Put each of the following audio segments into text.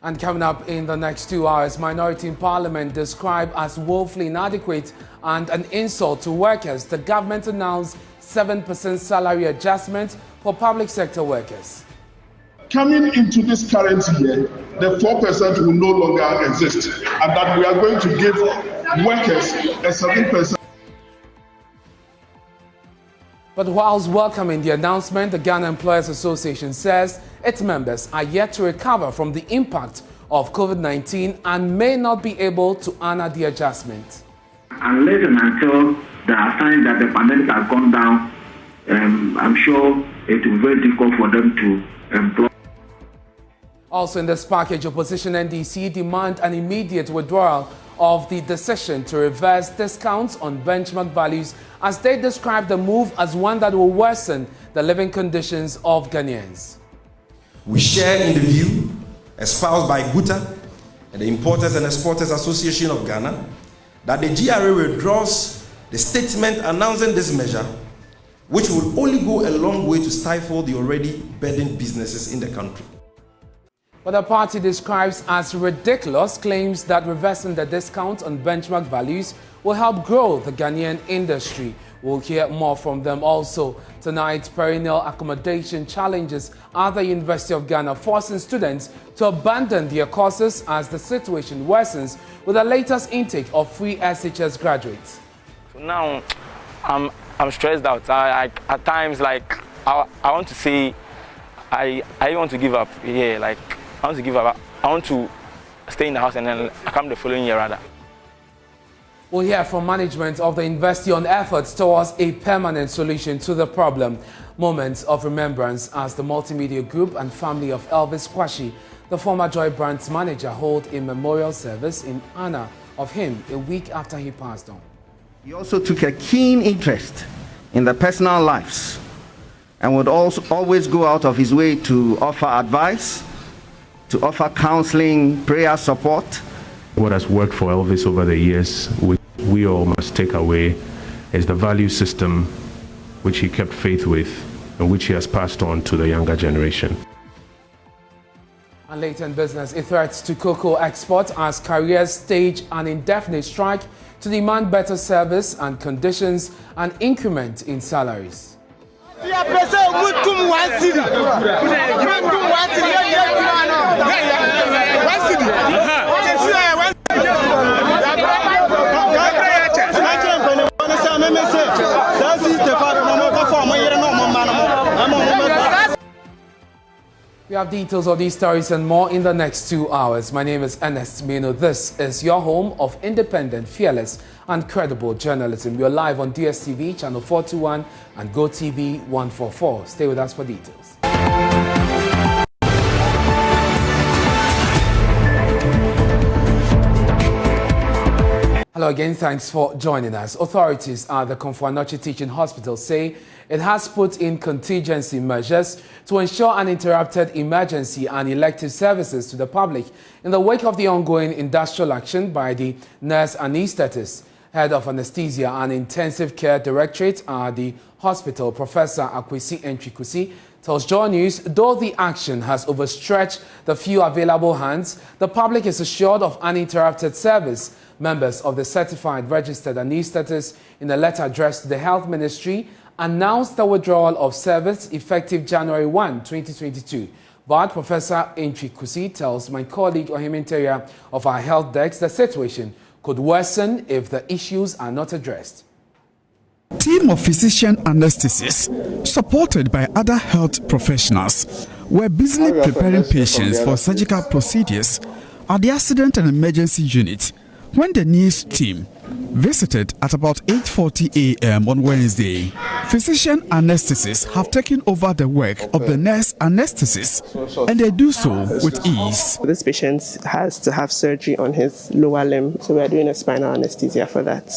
And coming up in the next 2 hours, minority in parliament described as woefully inadequate and an insult to workers. The government announced 7% salary adjustment for public sector workers. Coming into this current year, the 4% will no longer exist, and that we are going to give workers a 7%. But whilst welcoming the announcement, the Ghana Employers Association says its members are yet to recover from the impact of COVID-19 and may not be able to honor the adjustment. Unless and until there are signs that the pandemic has gone down, I'm sure it will be very difficult for them to employ. Also in this package, opposition NDC demand an immediate withdrawal of the decision to reverse discounts on benchmark values, as they describe the move as one that will worsen the living conditions of Ghanaians. We share in the view espoused by GUTA and the Importers and Exporters Association of Ghana that the GRA withdraws the statement announcing this measure, which will only go a long way to stifle the already burdened businesses in the country. What the party describes as ridiculous claims that reversing the discount on benchmark values will help grow the Ghanaian industry. We'll hear more from them also. Tonight, perennial accommodation challenges at the University of Ghana, forcing students to abandon their courses as the situation worsens with the latest intake of free SHS graduates. Now, I'm stressed out. At times, like, I want to say, I want to give up. Yeah, like, I want to give up. I want to stay in the house and then I come the following year rather. We'll hear from management of the university on efforts towards a permanent solution to the problem. Moments of remembrance as the multimedia group and family of Elvis Kwashie, the former Joy Brand's manager, hold a memorial service in honor of him a week after he passed on. He also took a keen interest in the personal lives and would also always go out of his way to offer advice, to offer counseling, prayer support. What has worked for Elvis over the years, we all must take away, is the value system which he kept faith with and which he has passed on to the younger generation. And later in business, a threat to cocoa export as carriers stage an indefinite strike to demand better service and conditions and increment in salaries. We have details of these stories and more in the next 2 hours. My name is Ernest Mino. This is your home of independent, fearless and credible journalism. You're live on DSTV, channel 421 and GoTV 144. Stay with us for details. Hello again, thanks for joining us. Authorities at the Komfo-Anokye Teaching Hospital say it has put in contingency measures to ensure uninterrupted emergency and elective services to the public in the wake of the ongoing industrial action by the nurse anaesthetist. Head of Anesthesia and Intensive Care Directorate at the hospital, Professor Akwesi Entrikusi, tells Joy News, though the action has overstretched the few available hands, the public is assured of uninterrupted service. Members of the certified registered anaesthetists, in a letter addressed to the Health Ministry, announced the withdrawal of service effective January 1, 2022. But Professor Entrikusi tells my colleague Ohiminteria of our health desk the situation could worsen if the issues are not addressed. A team of physician anesthetists, supported by other health professionals, were busily preparing patients for surgical procedures at the Accident and Emergency Unit when the news team visited at about 8:40 a.m. on Wednesday. Physician anesthetists have taken over the work of the nurse anesthetists, and they do so with ease. This patient has to have surgery on his lower limb, so we are doing a spinal anesthesia for that.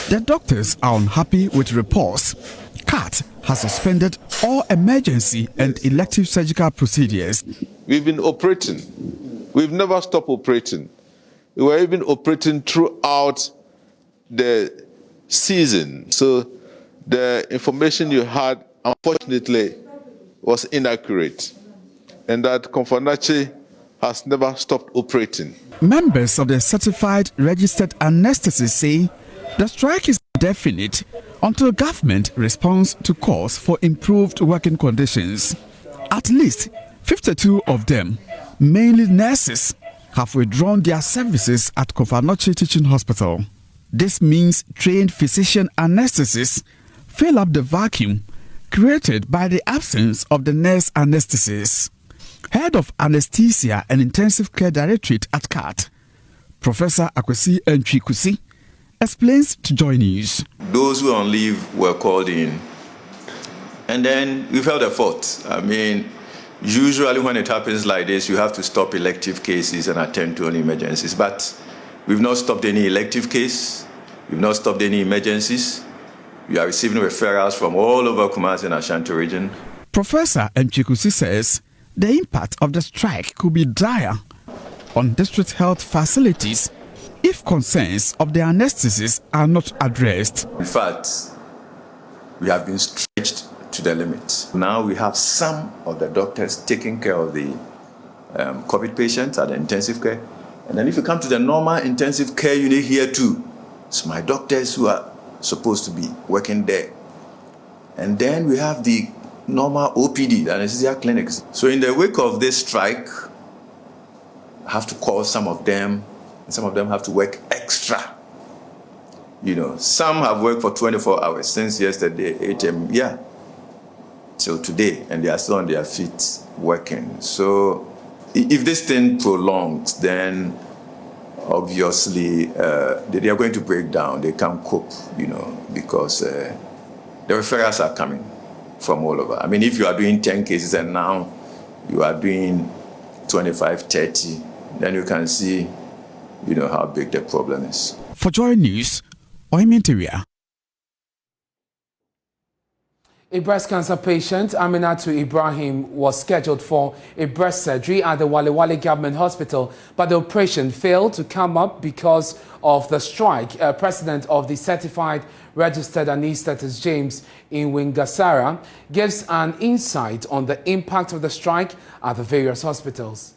The doctors are unhappy with reports. CAT has suspended all emergency and elective surgical procedures. We've been operating. We've never stopped operating. We were even operating throughout the season. So the information you had, unfortunately, was inaccurate. and that Confanachi has never stopped operating. Members of the certified registered anaesthetists say the strike is indefinite until government responds to calls for improved working conditions. At least 52 of them, mainly nurses, have withdrawn their services at Confanachi Teaching Hospital. This means trained physician anaesthetists fill up the vacuum created by the absence of the nurse anaesthetists. Head of Anesthesia and Intensive Care Directorate at CAT, Professor Akwesi Nchikusi, explains to Joy News. Those who are on leave were called in, and then we felt the fault. I mean, usually when it happens like this, you have to stop elective cases and attend to only emergencies. But we've not stopped any elective case. We've not stopped any emergencies. We are receiving referrals from all over Kumasi and Ashanti region. Professor Nchikusi says the impact of the strike could be dire on district health facilities if concerns of the anesthetists are not addressed. In fact, we have been stretched to the limit. Now we have some of the doctors taking care of the COVID patients at the intensive care. And then if you come to the normal intensive care unit here too, it's my doctors who are supposed to be working there. And then we have the normal OPD, the anesthesia clinics. So in the wake of this strike, I have to call some of them, and some of them have to work extra. You know, some have worked for 24 hours since yesterday, 8 a.m. till today, and they are still on their feet working. So if this thing prolongs, then obviously they are going to break down. They can't cope, you know, because the referrals are coming from all over. I mean, if you are doing 10 cases and now you are doing 25, 30, then you can see, you know, how big the problem is. For Joy News, Oiminteria. A breast cancer patient, Aminatu Ibrahim, was scheduled for a breast surgery at the Wale Wale Government Hospital, but the operation failed to come up because of the strike. President of the Certified Registered Anaesthetists, James Inwingasara, gives an insight on the impact of the strike at the various hospitals.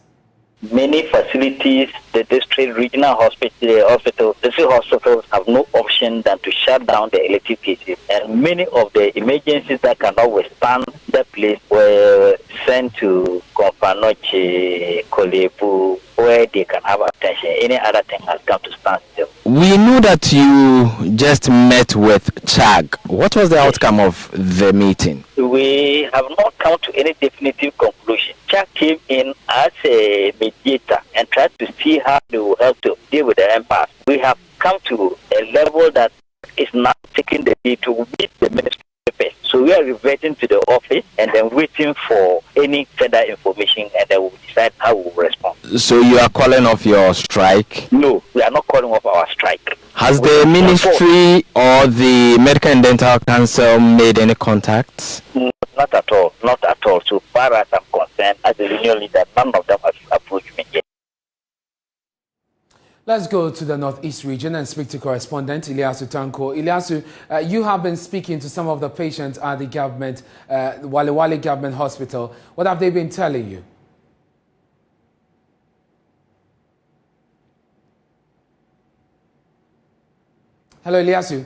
Many facilities, the district, regional hospitals, district hospitals have no option than to shut down the elective cases. And many of the emergencies that cannot withstand the place were sent to Confanoche, Kolebu, where they can have attention. Any other thing has come to standstill. We know that you just met with CHAG. What was the outcome of the meeting? We have not come to any definitive conclusion. CHAG came in as a mediator and tried to see how they will help to deal with the impasse. We have come to a level that is now taking the lead to meet the ministry first. So we are reverting to the office and then waiting for any further information, and then we'll decide how we will respond. So you are calling off your strike? No, we are not calling off our strike. Has the ministry or the Medical and Dental Council made any contacts? Not at all, not at all. So far as I'm concerned, as a union leader, none of them has approached me yet. Let's go to the Northeast region and speak to correspondent Ilyasu Tanko. Ilyasu, you have been speaking to some of the patients at the government, Wale Wale Government Hospital. What have they been telling you? Hello, Ilyasu.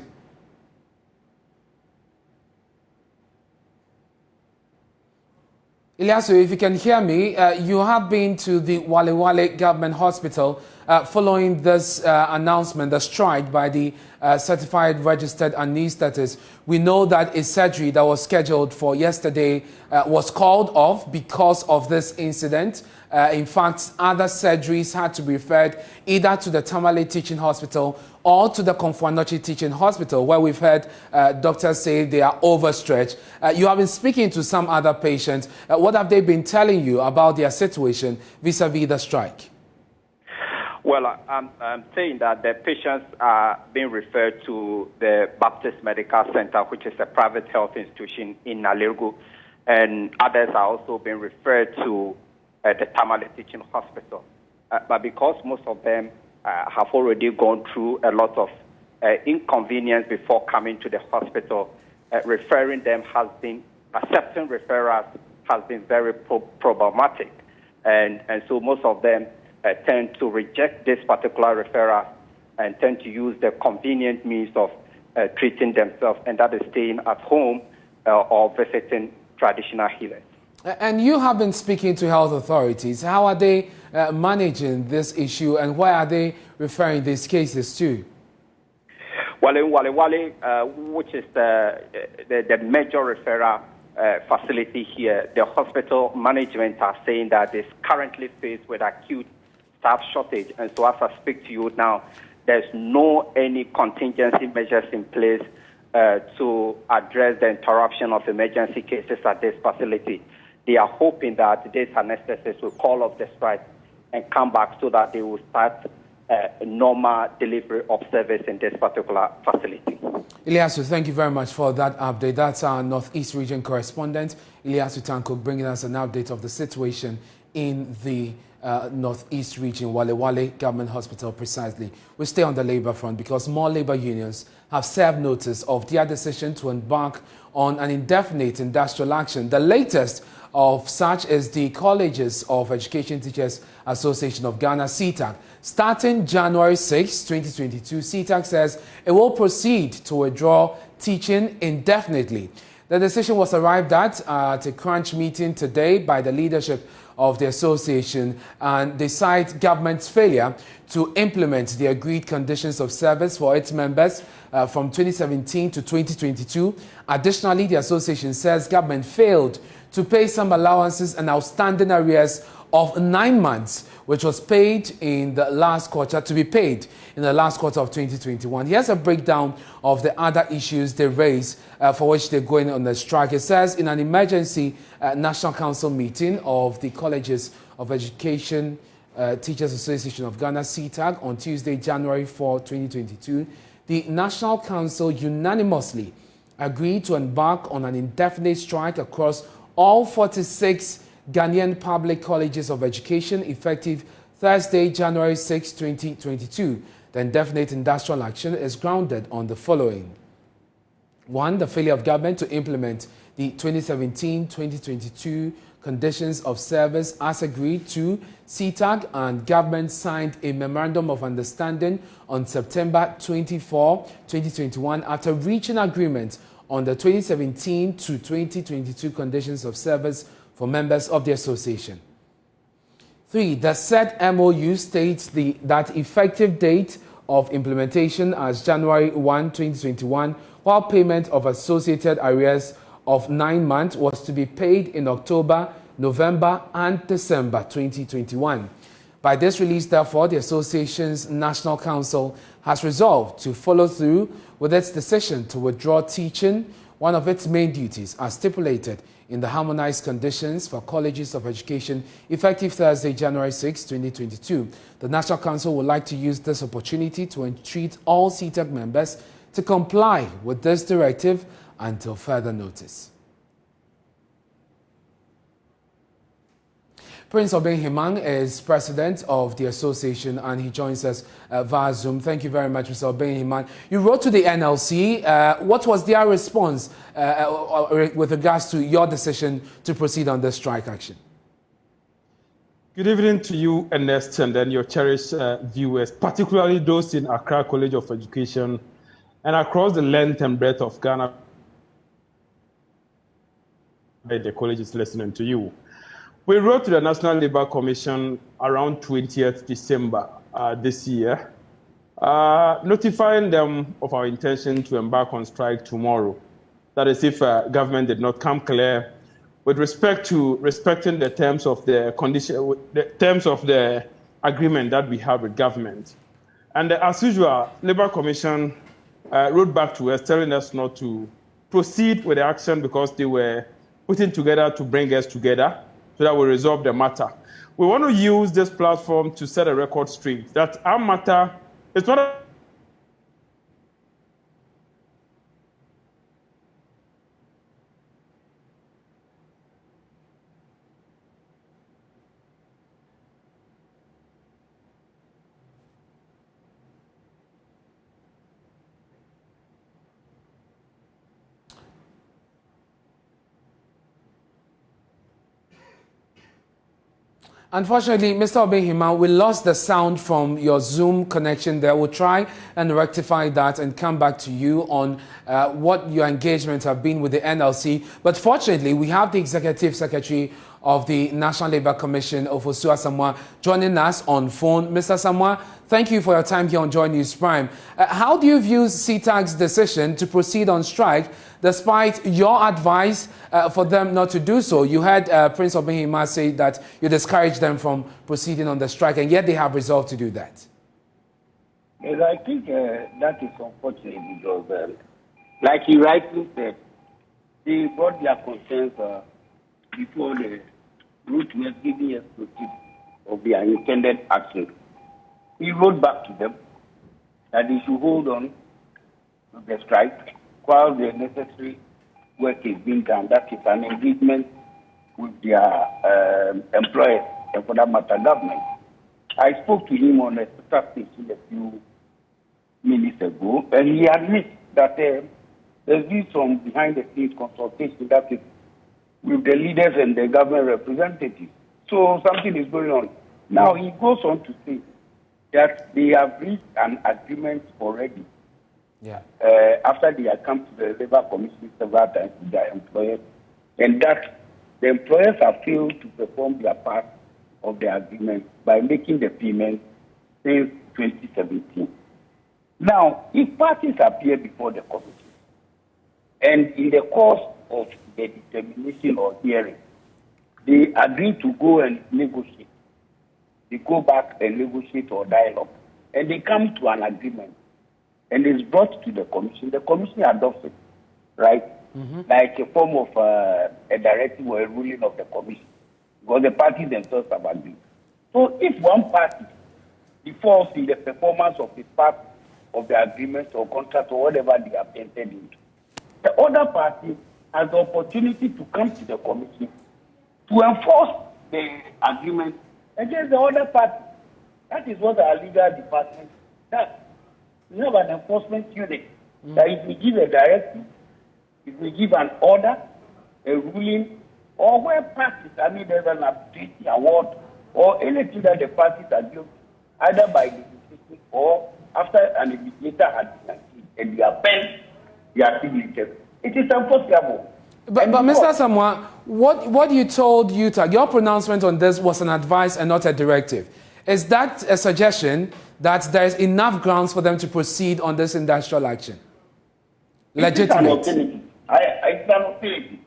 Ilyasu, if you can hear me, you have been to the Wale Wale Government Hospital following this announcement, the strike by the certified registered anaesthetists. We know that a surgery that was scheduled for yesterday was called off because of this incident. In fact, other surgeries had to be referred either to the Tamale Teaching Hospital or to the Confanochi Teaching Hospital, where we've heard doctors say they are overstretched. You have been speaking to some other patients. What have they been telling you about their situation vis-a-vis the strike? Well, I'm saying that the patients are being referred to the Baptist Medical Center, which is a private health institution in Nalirgu, and others are also being referred to the Tamale Teaching Hospital. But because most of them have already gone through a lot of inconvenience before coming to the hospital, referring them has been, accepting referrals has been very problematic. And so most of them tend to reject this particular referral and tend to use the convenient means of treating themselves, and that is staying at home or visiting traditional healers. And you have been speaking to health authorities. How are they managing this issue, and where are they referring these cases to? Well, in Wale Wale, which is the major referral facility here, the hospital management are saying that it's currently faced with acute staff shortage. And so as I speak to you now, there's no any contingency measures in place to address the interruption of emergency cases at this facility. They are hoping that these anesthetists will call off the strike and come back so that they will start normal delivery of service in this particular facility. Ilyasu, thank you very much for that update. That's our Northeast Region correspondent, Ilyasu Tanko, bringing us an update of the situation in the Northeast Region, Wale Wale Government Hospital precisely. We stay on the labor front because more labor unions have served notice of their decision to embark on an indefinite industrial action. The latest of such is the Colleges of Education Teachers Association of Ghana, CTAG. Starting January 6, 2022, CTAG says it will proceed to withdraw teaching indefinitely. The decision was arrived at a crunch meeting today by the leadership of the association, and they cite government's failure to implement the agreed conditions of service for its members from 2017 to 2022. Additionally, the association says government failed to pay some allowances and outstanding arrears of 9 months, which was paid in the last quarter, to be paid in the last quarter of 2021. Here's a breakdown of the other issues they raise for which they're going on the strike. It says in an emergency National Council meeting of the Colleges of Education Teachers Association of Ghana, CTAG, on Tuesday, January 4, 2022, the National Council unanimously agreed to embark on an indefinite strike across all 46 Ghanaian public colleges of education effective Thursday, January 6, 2022. The indefinite industrial action is grounded on the following. 1. The failure of government to implement the 2017-2022 conditions of service as agreed to. CTAG and government signed a memorandum of understanding on September 24, 2021 after reaching agreement on the 2017 to 2022 conditions of service for members of the association. 3. The said MOU states that effective date of implementation as January 1, 2021, while payment of associated arrears of 9 months was to be paid in October, November, and December 2021. By this release, therefore, the association's National Council has resolved to follow through with its decision to withdraw teaching, one of its main duties, as stipulated in the harmonized conditions for colleges of education effective Thursday, January 6, 2022. The National Council would like to use this opportunity to entreat all CTAG members to comply with this directive until further notice. Prince Obeng Himang is president of the association, and he joins us via Zoom. Thank you very much, Mr. Obeng Himang. You wrote to the NLC. What was their response with regards to your decision to proceed on this strike action? Good evening to you, Ernest, and then your cherished viewers, particularly those in Accra College of Education and across the length and breadth of Ghana. The college is listening to you. We wrote to the National Labour Commission around 20th December this year, notifying them of our intention to embark on strike tomorrow. That is, if government did not come clear with respect to respecting the terms of the agreement that we have with government. And as usual, Labour Commission wrote back to us telling us not to proceed with the action because they were putting together to bring us together so that we resolve the matter. We want to use this platform to set a record straight that our matter is not a Unfortunately, Mr. Obehima, we lost the sound from your Zoom connection there. We'll try and rectify that and come back to you on what your engagements have been with the NLC. But fortunately, we have the Executive Secretary of the National Labour Commission, Ofosu Asamoah, joining us on phone. Mr. Asamoah, thank you for your time here on Joy News Prime. How do you view CTAG's decision to proceed on strike despite your advice for them not to do so? You heard Prince Obehima say that you discouraged them from proceeding on the strike, and yet they have resolved to do that. Yes, I think that is unfortunate because, like he rightly said, they brought their concerns before the route was giving us notice of their intended action. He wrote back to them that they should hold on to the strike while the necessary work is being done. That is an engagement with their employers and, for that matter, government. I spoke to him on a special station a few minutes ago, and he admits that there's been some behind-the-scenes consultation that is with the leaders and the government representatives. So something is going on. Now, he goes on to say that they have reached an agreement already. Yeah. After they have come to the Labour Commission several times with their employers, and that the employers have failed to perform their part of the agreement by making the payment since 2017. Now, if parties appear before the commission, and in the course of the determination or hearing, they agree to go and negotiate, they go back and negotiate or dialogue, and they come to an agreement, and it's brought to the commission adopts it, right? Like a form of a directive or a ruling of the commission, because the parties themselves have agreed. So if one party defaults in the performance of its part of the agreement or contract or whatever they have entered into, the other party has the opportunity to come to the commission to enforce the agreement against the other party. That is what our legal department does. We have an enforcement unit that if we give a directive, if we give an order, a ruling, or where parties, there's an arbitration award or anything that the parties are doing, either by legislation or after an mediator has been achieved and they are bent their signatures, it is enforceable. But Mr. Asamoah, what you told UTAG, your pronouncement on this was an advice and not a directive. Is that a suggestion that there is enough grounds for them to proceed on this industrial action? Legitimate. It's an alternative.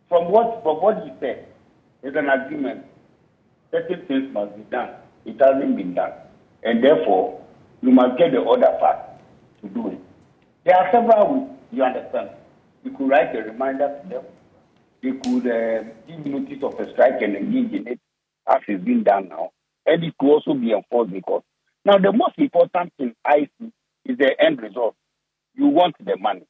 From what you said, there's an agreement. Certain things must be done. It hasn't been done. And therefore, you must get the other part to do it. There are several ways, you understand. You could write a reminder to them. They could give notice of a strike and engage in it, as is being done now. And it could also be enforced because. Now, the most important thing I see is the end result. You want the money.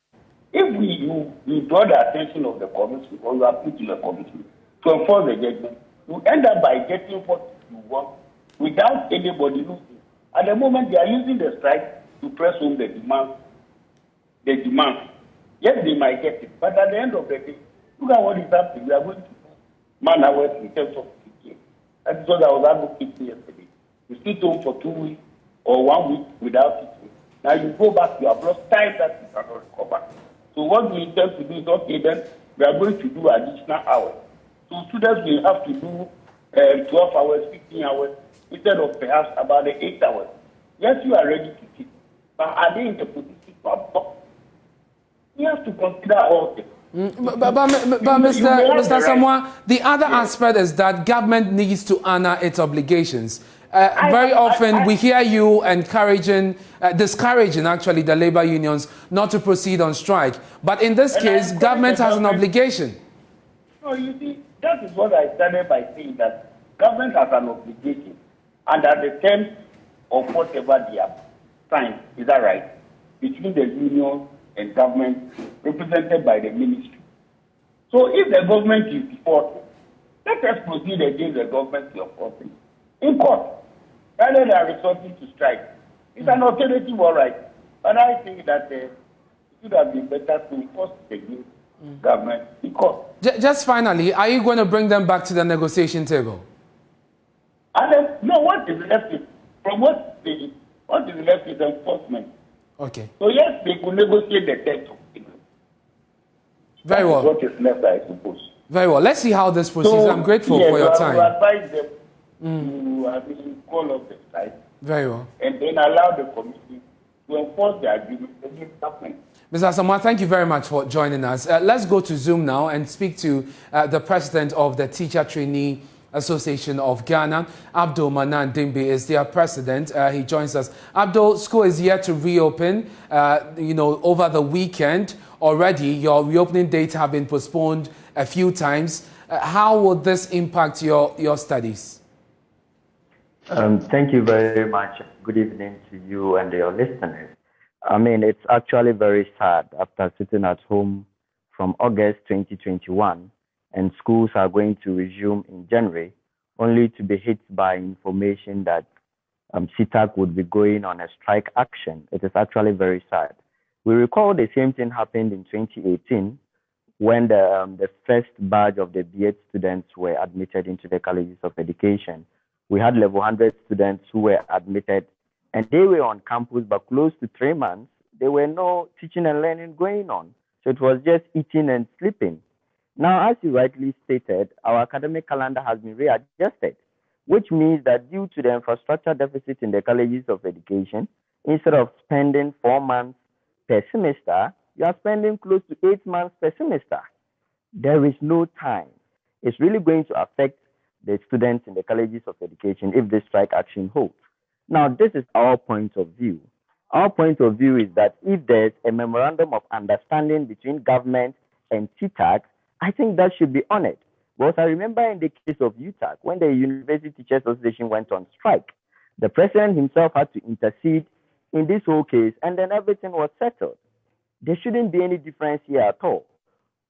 If you draw the attention of the commission or you appeal to the commission to enforce the judgment, you end up by getting what you want without anybody losing. At the moment, they are using the strike to press home the demand. Yes, they might get it, but at the end of the day, look at what is happening. We are going to do man hours in terms of PK. That is what I was advocating yesterday. You sit home for 2 weeks or 1 week without teaching. Now you go back, you have lost time that you cannot recover. So what we intend to do is, okay, then we are going to do additional hours. So students will have to do 12 hours, 15 hours, instead of perhaps about the 8 hours. Yes, you are ready to teach, but are they in the position to absorb? We have to consider all this. But Mr. Asamoah, the other aspect is that government needs to honor its obligations. Very often we hear you encouraging, discouraging actually the labor unions not to proceed on strike. But in this case, government has an obligation. No, you see, that is what I started by saying, that government has an obligation. And at the terms of whatever they have signed, is that right? Between the union and government represented by the ministry. So if the government is defaulting, let us proceed against the government to enforce it in court, rather than resorting to strike. It's an alternative, all right. But I think that it should have been better to enforce it against government in court. Just finally, are you going to bring them back to the negotiation table? what is left is, from what is left is enforcement. Okay. So yes, they could negotiate the terms of payment. Very well. What is left, I suppose. Very well. Let's see how this proceeds. So, I'm grateful for your time. Advise them to call off the strike. Very well. And then allow the committee to enforce the agreement against government. Mr. Asamoah, thank you very much for joining us. Let's go to Zoom now and speak to the president of the Teacher Trainee Association of Ghana. Abdul Manan Dimbe is their president. He joins us. Abdul, school is yet to reopen, over the weekend. Already, your reopening dates have been postponed a few times. How will this impact your studies? Thank you very much. Good evening to you and your listeners. I mean, it's actually very sad after sitting at home from August 2021 and schools are going to resume in January, only to be hit by information that CTAC would be going on a strike action. It is actually very sad. We recall the same thing happened in 2018 when the first batch of the B.Ed students were admitted into the colleges of education. We had level 100 students who were admitted, and they were on campus, but close to 3 months, there were no teaching and learning going on. So it was just eating and sleeping. Now, as you rightly stated, our academic calendar has been readjusted, which means that due to the infrastructure deficit in the colleges of education, instead of spending 4 months per semester, you are spending close to 8 months per semester. There is no time. It's really going to affect the students in the colleges of education if this strike action holds. Now, this is our point of view. Our point of view is that if there's a memorandum of understanding between government and TTAC, I think that should be honored. Because I remember in the case of UTAC, when the University Teachers Association went on strike, the president himself had to intercede in this whole case, and then everything was settled. There shouldn't be any difference here at all.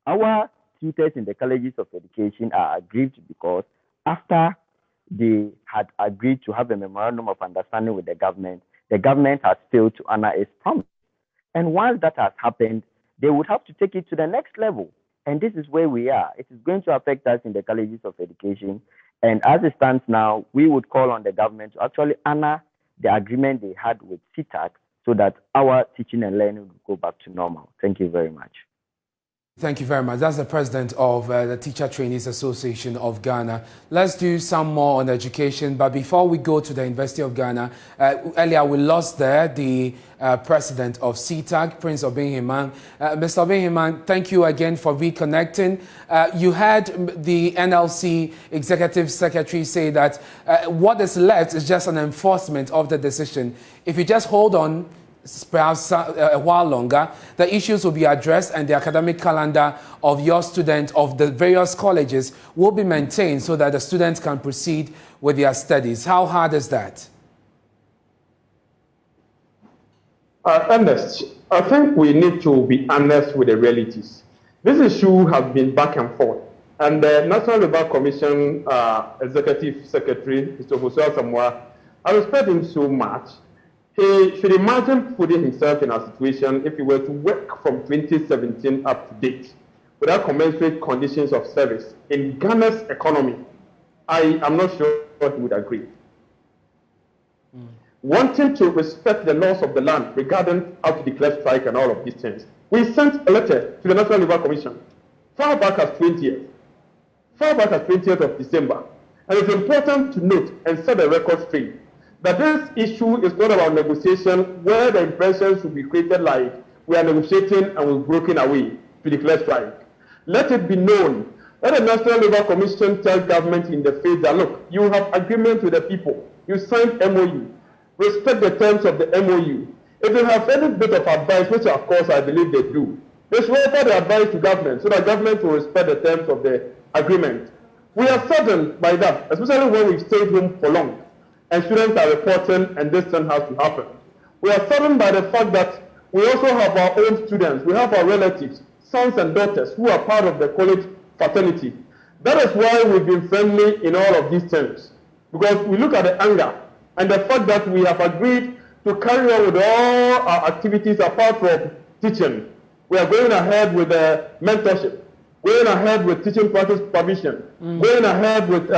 Our tutors in the colleges of education are aggrieved because after they had agreed to have a memorandum of understanding with the government has failed to honor its promise. And once that has happened, they would have to take it to the next level. And this is where we are. It is going to affect us in the colleges of education. And as it stands now, we would call on the government to actually honor the agreement they had with CTAC so that our teaching and learning will go back to normal. Thank you very much. Thank you very much. That's the president of the Teacher Trainees Association of Ghana. Let's do some more on education. But before we go to the University of Ghana, earlier we lost there the president of CTAC, Prince Obinhiman. Mr. Obinhiman, thank you again for reconnecting. You heard the NLC Executive Secretary say that what is left is just an enforcement of the decision. If you just hold on, perhaps a while longer, the issues will be addressed and the academic calendar of your students of the various colleges will be maintained so that the students can proceed with their studies. How hard is that? Ernest, I think we need to be honest with the realities. This issue has been back and forth. And the National Labour Commission Executive Secretary, Mr. Asamoah, I respect him so much. He should imagine putting himself in a situation if he were to work from 2017 up to date without commensurate conditions of service in Ghana's economy. I am not sure he would agree. Wanting to respect the laws of the land regarding how to declare strike and all of these things, we sent a letter to the National Labour Commission far back as 20th of December. And it's important to note and set the record straight that this issue is not about negotiation where the impression should be created like we are negotiating and we've broken away to declare strike. Let it be known. Let the National Labour Commission tell government in the face that, look, you have agreement with the people. You signed MOU. Respect the terms of the MOU. If they have any bit of advice, which of course I believe they do, they should offer the advice to government so that government will respect the terms of the agreement. We are saddened by that, especially when we've stayed home for long and students are reporting and this thing has to happen. We are saddened by the fact that we also have our own students, we have our relatives, sons and daughters who are part of the college fraternity. That is why we've been friendly in all of these terms, because we look at the anger and the fact that we have agreed to carry on with all our activities apart from teaching. We are going ahead with mentorship, going ahead with teaching practice provision, going ahead with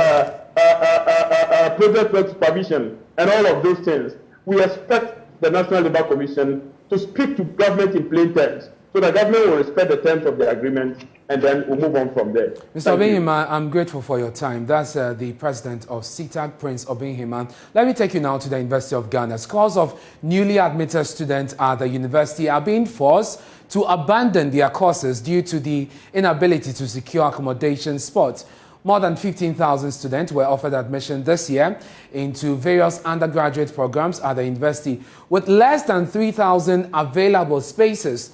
project work supervision, and all of those things. We expect the National Labour Commission to speak to government in plain terms, so the government will respect the terms of the agreement, and then we'll move on from there. Mr. Obinhima, I'm grateful for your time. That's the president of CTAG, Prince Obinhima. Let me take you now to the University of Ghana. Scores of newly admitted students at the university are being forced to abandon their courses due to the inability to secure accommodation spots. More than 15,000 students were offered admission this year into various undergraduate programs at the university, with less than 3,000 available spaces.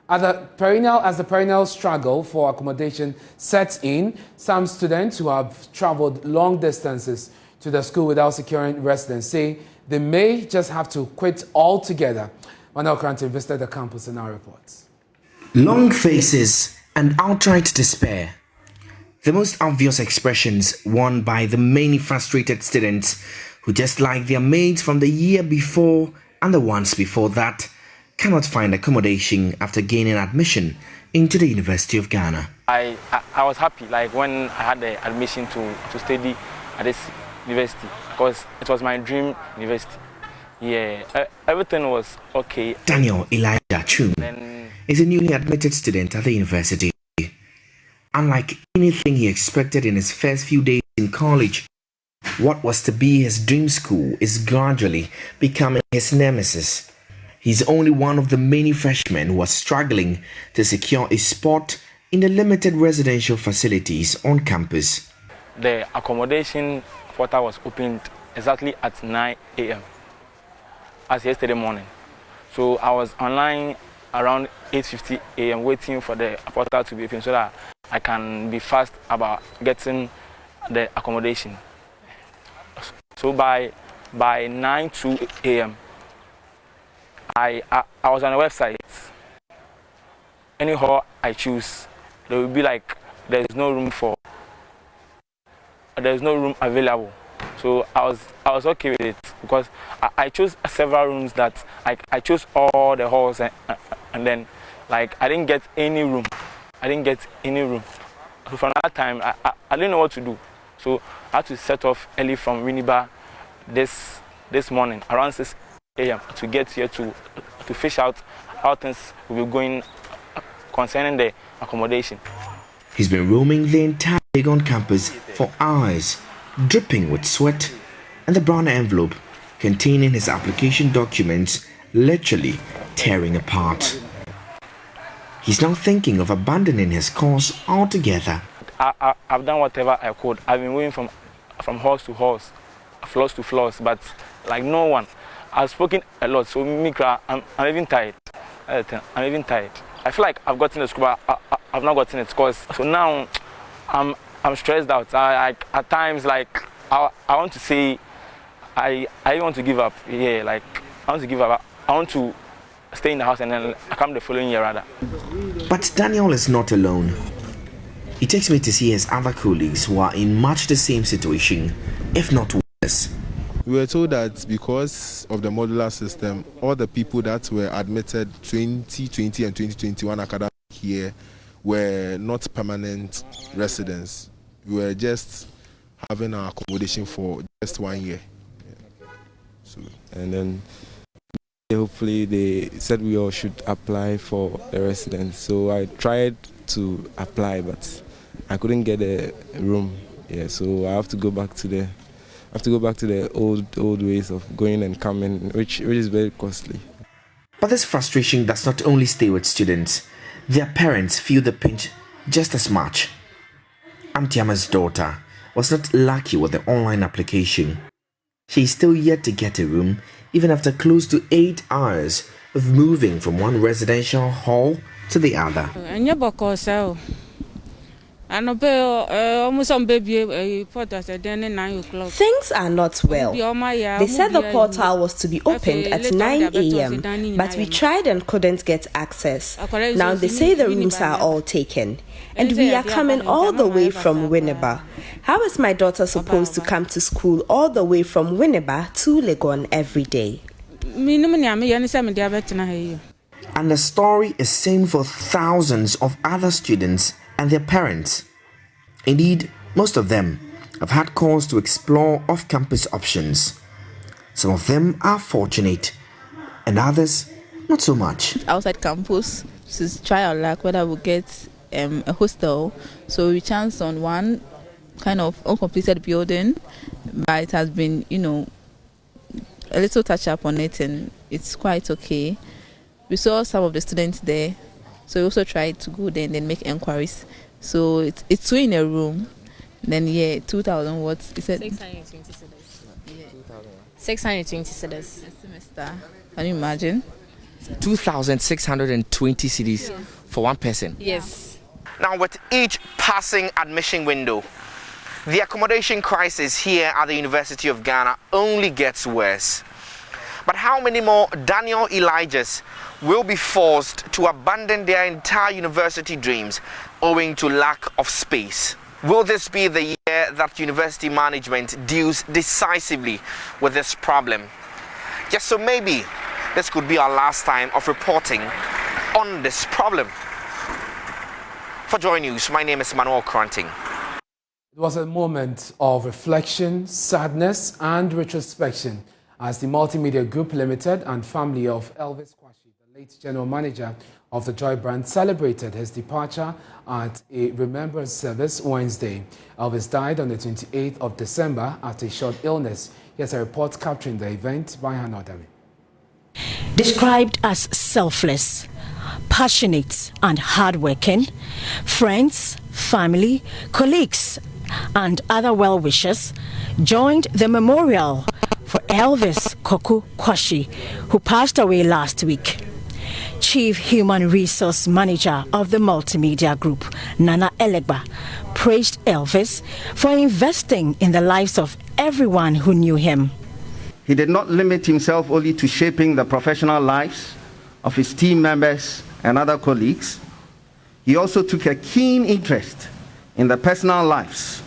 As the perennial struggle for accommodation sets in, some students who have traveled long distances to the school without securing residence say they may just have to quit altogether. Manuel Krante visited the campus in our reports. Long faces and outright despair. The most obvious expressions worn by the many frustrated students who, just like their mates from the year before and the ones before that, cannot find accommodation after gaining admission into the University of Ghana. I was happy, like when I had the admission to study at this university, because it was my dream university. Yeah, everything was okay. Daniel Elijah Chum is a newly admitted student at the university. Unlike anything he expected in his first few days in college, what was to be his dream school is gradually becoming his nemesis. He's only one of the many freshmen who are struggling to secure a spot in the limited residential facilities on campus. The accommodation portal was opened exactly at 9 a.m. as yesterday morning. So I was online around 8:50 a.m. waiting for the portal to be open so that I can be fast about getting the accommodation. So by 9:02 a.m. I was on the website. Any hall I choose, there will be like there's no room available. So I was okay with it because I chose several rooms that I chose all the halls and then like I didn't get any room. So from that time I didn't know what to do. So I had to set off early from Winneba this morning around 6 a.m. to get here to fish out how things will be going concerning the accommodation. He's been roaming the entire Legon campus for hours, dripping with sweat, and the brown envelope containing his application documents literally tearing apart. He's now thinking of abandoning his course altogether. I've done whatever I could. I've been moving from halls to halls, floors to floors, but like no one. I've spoken a lot, so Mikra, I'm even tired. I'm even tired. I feel like I've gotten the school, but I've not gotten it. So now I'm stressed out. At times, like I want to say, I want to give up. Yeah, like I want to give up. I want to stay in the house and then I come the following year rather. But Daniel is not alone. He takes me to see his other colleagues who are in much the same situation, if not worse. We were told that because of the modular system, all the people that were admitted 2020 and 2021 academic year were not permanent residents. We were just having our accommodation for just 1 year. Yeah. So, and then hopefully they said we all should apply for a residence. So I tried to apply, but I couldn't get a room. Yeah, so I have to go back to the old ways of going and coming, which is very costly. But this frustration does not only stay with students. Their parents feel the pinch just as much. Amtiama's daughter was not lucky with the online application. She is still yet to get a room, even after close to 8 hours of moving from one residential hall to the other. Things are not well. They said the portal was to be opened at 9 a.m., but we tried and couldn't get access. Now they say the rooms are all taken, and we are coming all the way from Winneba. How is my daughter supposed to come to school all the way from Winneba to Legon every day? And the story is same for thousands of other students and their parents. Indeed, most of them have had cause to explore off-campus options. Some of them are fortunate, and others not so much. Outside campus, to try our luck whether we'll get a hostel. So we chanced on one kind of uncompleted building, but it has been, a little touch up on it, and it's quite okay. We saw some of the students there, so we also tried to go there and then make inquiries. So it's 2 in a room. Then 2,000 watts. Is it 620 cedis? Yeah. 620 cedis. A semester. Can you imagine? 2,620 cedis for one person. Yes. Now, with each passing admission window, the accommodation crisis here at the University of Ghana only gets worse. But how many more Daniel Elijahs will be forced to abandon their entire university dreams owing to lack of space? Will this be the year that university management deals decisively with this problem? Yes, so maybe this could be our last time of reporting on this problem. For Joy News, my name is Manuel Cranting. It was a moment of reflection, sadness and retrospection as the Multimedia Group Limited and family of Elvis Kwashie, the late general manager of the Joy brand, celebrated his departure at a remembrance service Wednesday. Elvis died on the 28th of December after a short illness. Here's a report capturing the event by Hannah Odami. Described as selfless, passionate and hardworking, friends, family, colleagues and other well-wishers joined the memorial for Elvis Kwashie, who passed away last week. Chief Human Resource Manager of the Multimedia Group, Nana Elegba, praised Elvis for investing in the lives of everyone who knew him. He did not limit himself only to shaping the professional lives of his team members and other colleagues. He also took a keen interest in the personal lives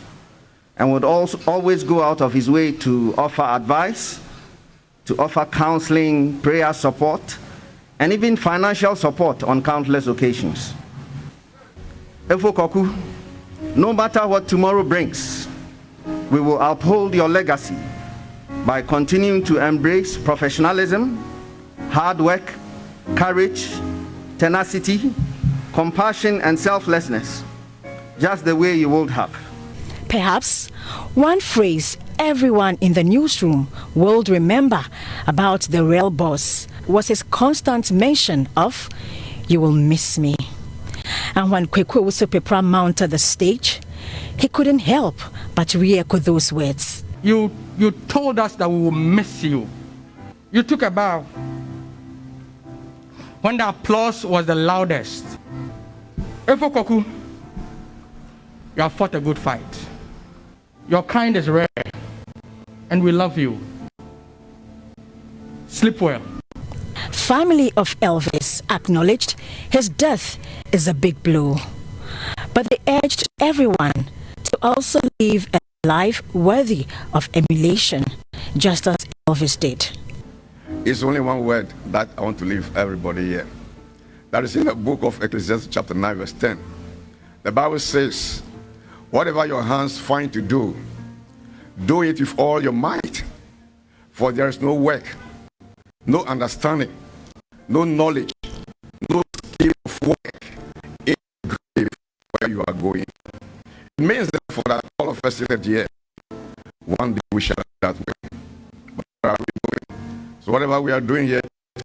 and would also always go out of his way to offer advice, to offer counseling, prayer support, and even financial support on countless occasions. Efo Koku, no matter what tomorrow brings, we will uphold your legacy by continuing to embrace professionalism, hard work, courage, tenacity, compassion, and selflessness, just the way you would have. Perhaps one phrase everyone in the newsroom will remember about the real boss was his constant mention of, "You will miss me." And when Kweku Usopepra mounted the stage, he couldn't help but re-echo those words. You told us that we will miss you. You took a bow when the applause was the loudest. Efo Koku, you have fought a good fight. Your kind is rare, and we love you. Sleep well. Family of Elvis acknowledged his death is a big blow, but they urged everyone to also live a life worthy of emulation, just as Elvis did. It's only one word that I want to leave everybody here. That is in the book of Ecclesiastes chapter 9 verse 10. The Bible says, whatever your hands find to do, do it with all your might, for there is no work, no understanding, no knowledge, no skill of work in the grave where you are going. It means therefore that all of us seated here, one day we shall be that way. But where are we going? So whatever we are doing here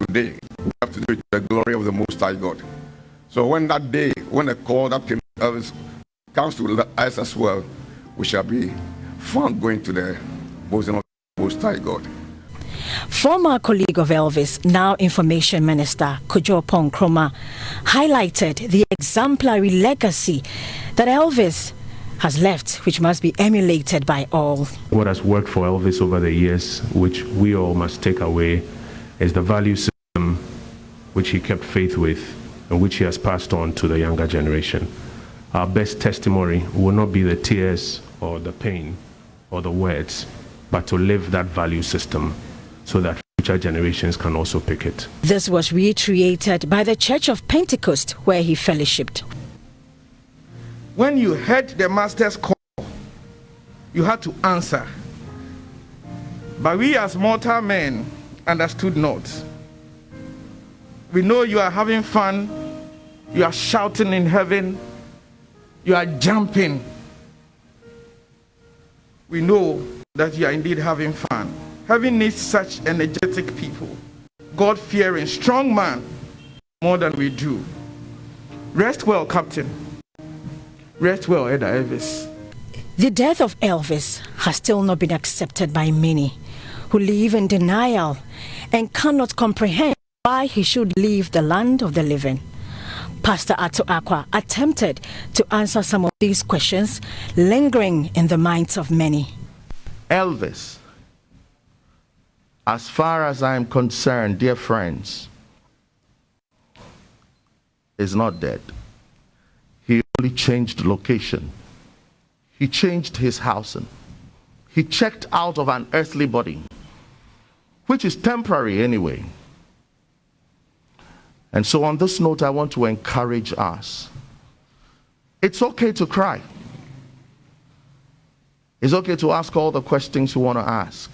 today, we have to do it to the glory of the Most High God. So when that day, when the call that came comes to us as well, we shall be found going to the bosom of the Most High God. Former colleague of Elvis, now Information Minister Kojo Ponkroma, highlighted the exemplary legacy that Elvis has left, which must be emulated by all. What has worked for Elvis over the years, which we all must take away, is the value system which he kept faith with and which he has passed on to the younger generation. Our best testimony will not be the tears or the pain or the words, but to live that value system so that future generations can also pick it. This was reiterated by the Church of Pentecost, where he fellowshipped. When you heard the Master's call You had to answer. But we as mortal men understood not. We know you are having fun, you are shouting in heaven, you are jumping. We know that you are indeed having fun. Heaven needs such energetic people, God-fearing, strong man, more than we do. Rest well, Captain. Rest well, Elder Elvis. The death of Elvis has still not been accepted by many who live in denial and cannot comprehend why he should leave the land of the living. Pastor Ato Aqua attempted to answer some of these questions lingering in the minds of many. Elvis, as far as I'm concerned, dear friends, is not dead. He only changed location. He changed his housing. He checked out of an earthly body, which is temporary anyway. And so on this note, I want to encourage us. It's okay to cry. It's okay to ask all the questions you want to ask.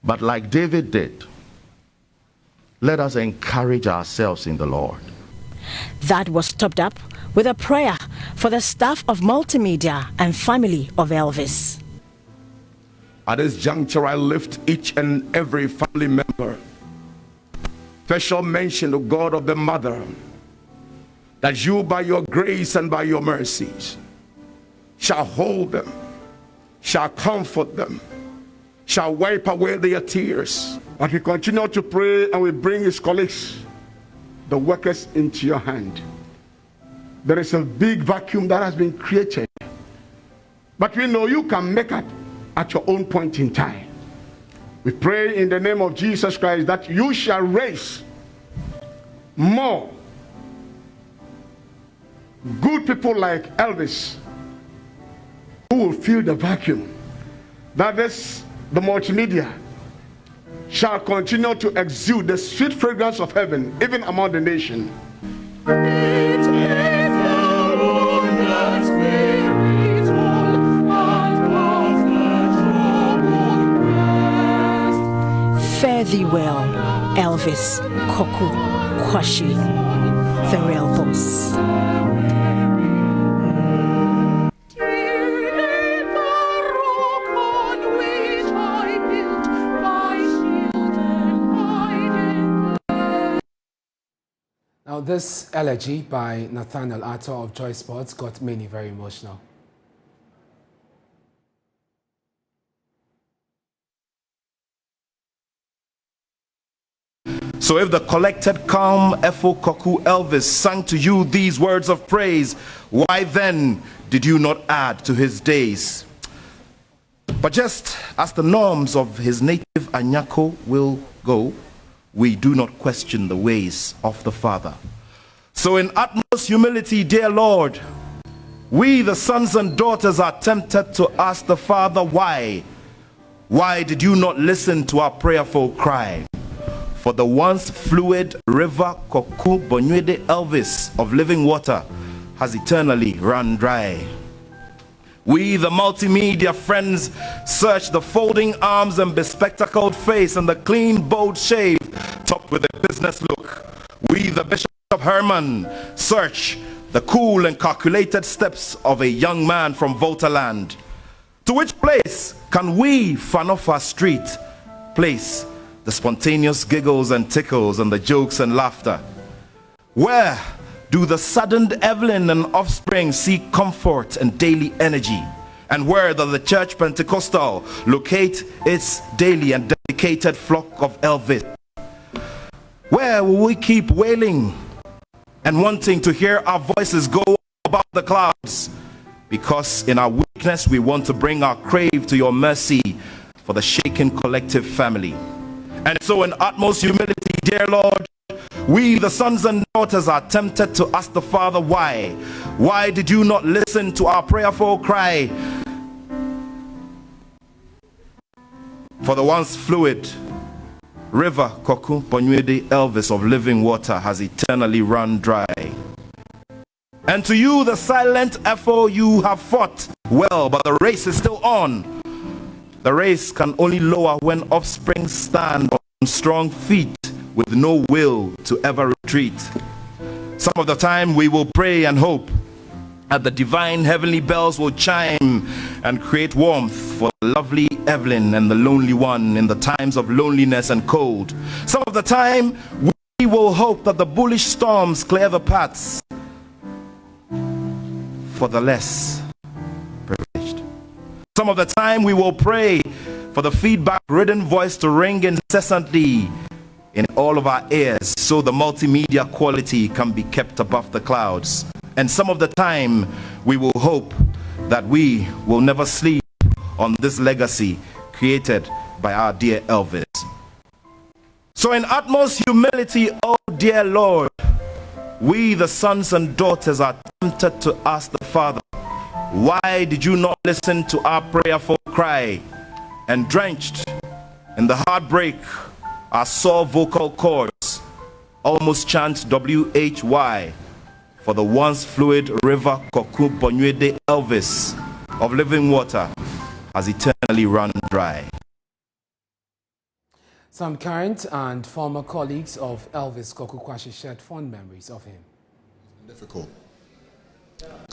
But like David did, let us encourage ourselves in the Lord. That was topped up with a prayer for the staff of multimedia and family of Elvis. At this juncture, I lift each and every family member. Special mention to God of the Mother, that you by your grace and by your mercies shall hold them, shall comfort them, shall wipe away their tears. But we continue to pray and we bring his colleagues, the workers, into your hand. There is a big vacuum that has been created, but we know you can make it at your own point in time. We pray in the name of Jesus Christ that you shall raise more good people like Elvis who will fill the vacuum. That is, the multimedia shall continue to exude the sweet fragrance of heaven even among the nation. Fare thee well, Elvis Kwashie, the real boss. Now, this elegy by Nathaniel Atto of Joy Sports got many very emotional. So if the collected, calm Efo Koku Elvis sang to you these words of praise, why then did you not add to his days? But just as the norms of his native Anyako will go, we do not question the ways of the Father. So in utmost humility, dear Lord, we the sons and daughters are tempted to ask the Father why. Why did you not listen to our prayerful cry? For the once fluid river Koku Bonywede Elvis of living water has eternally run dry. We, the multimedia friends, search the folding arms and bespectacled face and the clean, bold shave, topped with a business look. We, the Bishop Herman, search the cool and calculated steps of a young man from Voltaland. To which place can we, Fanofa Street, place the spontaneous giggles and tickles and the jokes and laughter? Where do the saddened Evelyn and offspring seek comfort and daily energy? And where does the Church Pentecostal locate its daily and dedicated flock of Elvis? Where will we keep wailing and wanting to hear our voices go above the clouds? Because in our weakness we want to bring our crave to your mercy for the shaken collective family. And so in utmost humility, dear Lord, we the sons and daughters are tempted to ask the Father why. Why did you not listen to our prayerful cry? For the once fluid river Koku Bonywede Elvis of living water has eternally run dry. And to you, the silent FO, you have fought well, but the race is still on. The race can only lower when offspring stand on strong feet with no will to ever retreat. Some of the time we will pray and hope that the divine heavenly bells will chime and create warmth for lovely Evelyn and the lonely one in the times of loneliness and cold. Some of the time we will hope that the bullish storms clear the paths for the less privileged. Some of the time we will pray for the feedback-ridden voice to ring incessantly in all of our ears so the multimedia quality can be kept above the clouds. And some of the time we will hope that we will never sleep on this legacy created by our dear Elvis. So in utmost humility, oh dear Lord, we the sons and daughters are tempted to ask the Father, why did you not listen to our prayerful cry? And drenched in the heartbreak, our sore vocal cords almost chant WHY for the once fluid river Koku Bonywede Elvis of living water has eternally run dry. Some current and former colleagues of Elvis Kwashie shared fond memories of him. Difficult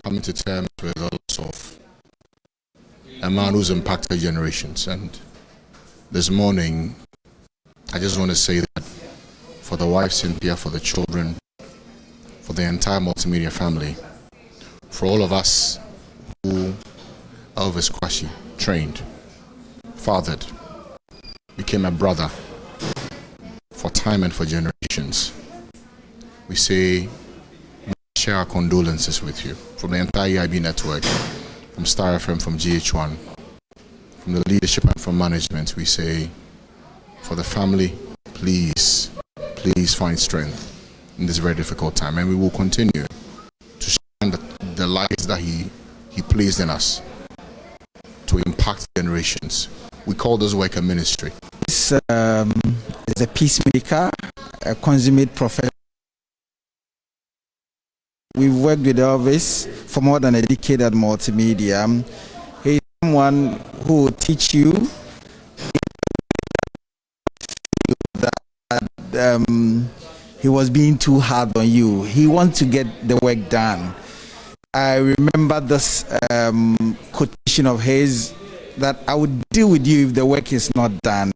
coming to terms with the loss of a man who's impacted generations, and this morning I just want to say that for the wife Cynthia, for the children, for the entire multimedia family, for all of us who Elvis Kwashie trained, fathered, became a brother for time and for generations, we say, share our condolences with you from the entire EIB network, from Star FM, from GH1, from the leadership and from management. We say, for the family, please find strength in this very difficult time, and we will continue to shine the lights that he placed in us to impact generations. We call this work a ministry. Is a peacemaker, a consummate professional. We've worked with Elvis for more than a decade at Multimedia. He's someone who will teach you that he was being too hard on you. He wants to get the work done. I remember this quotation of his that I would deal with you if the work is not done.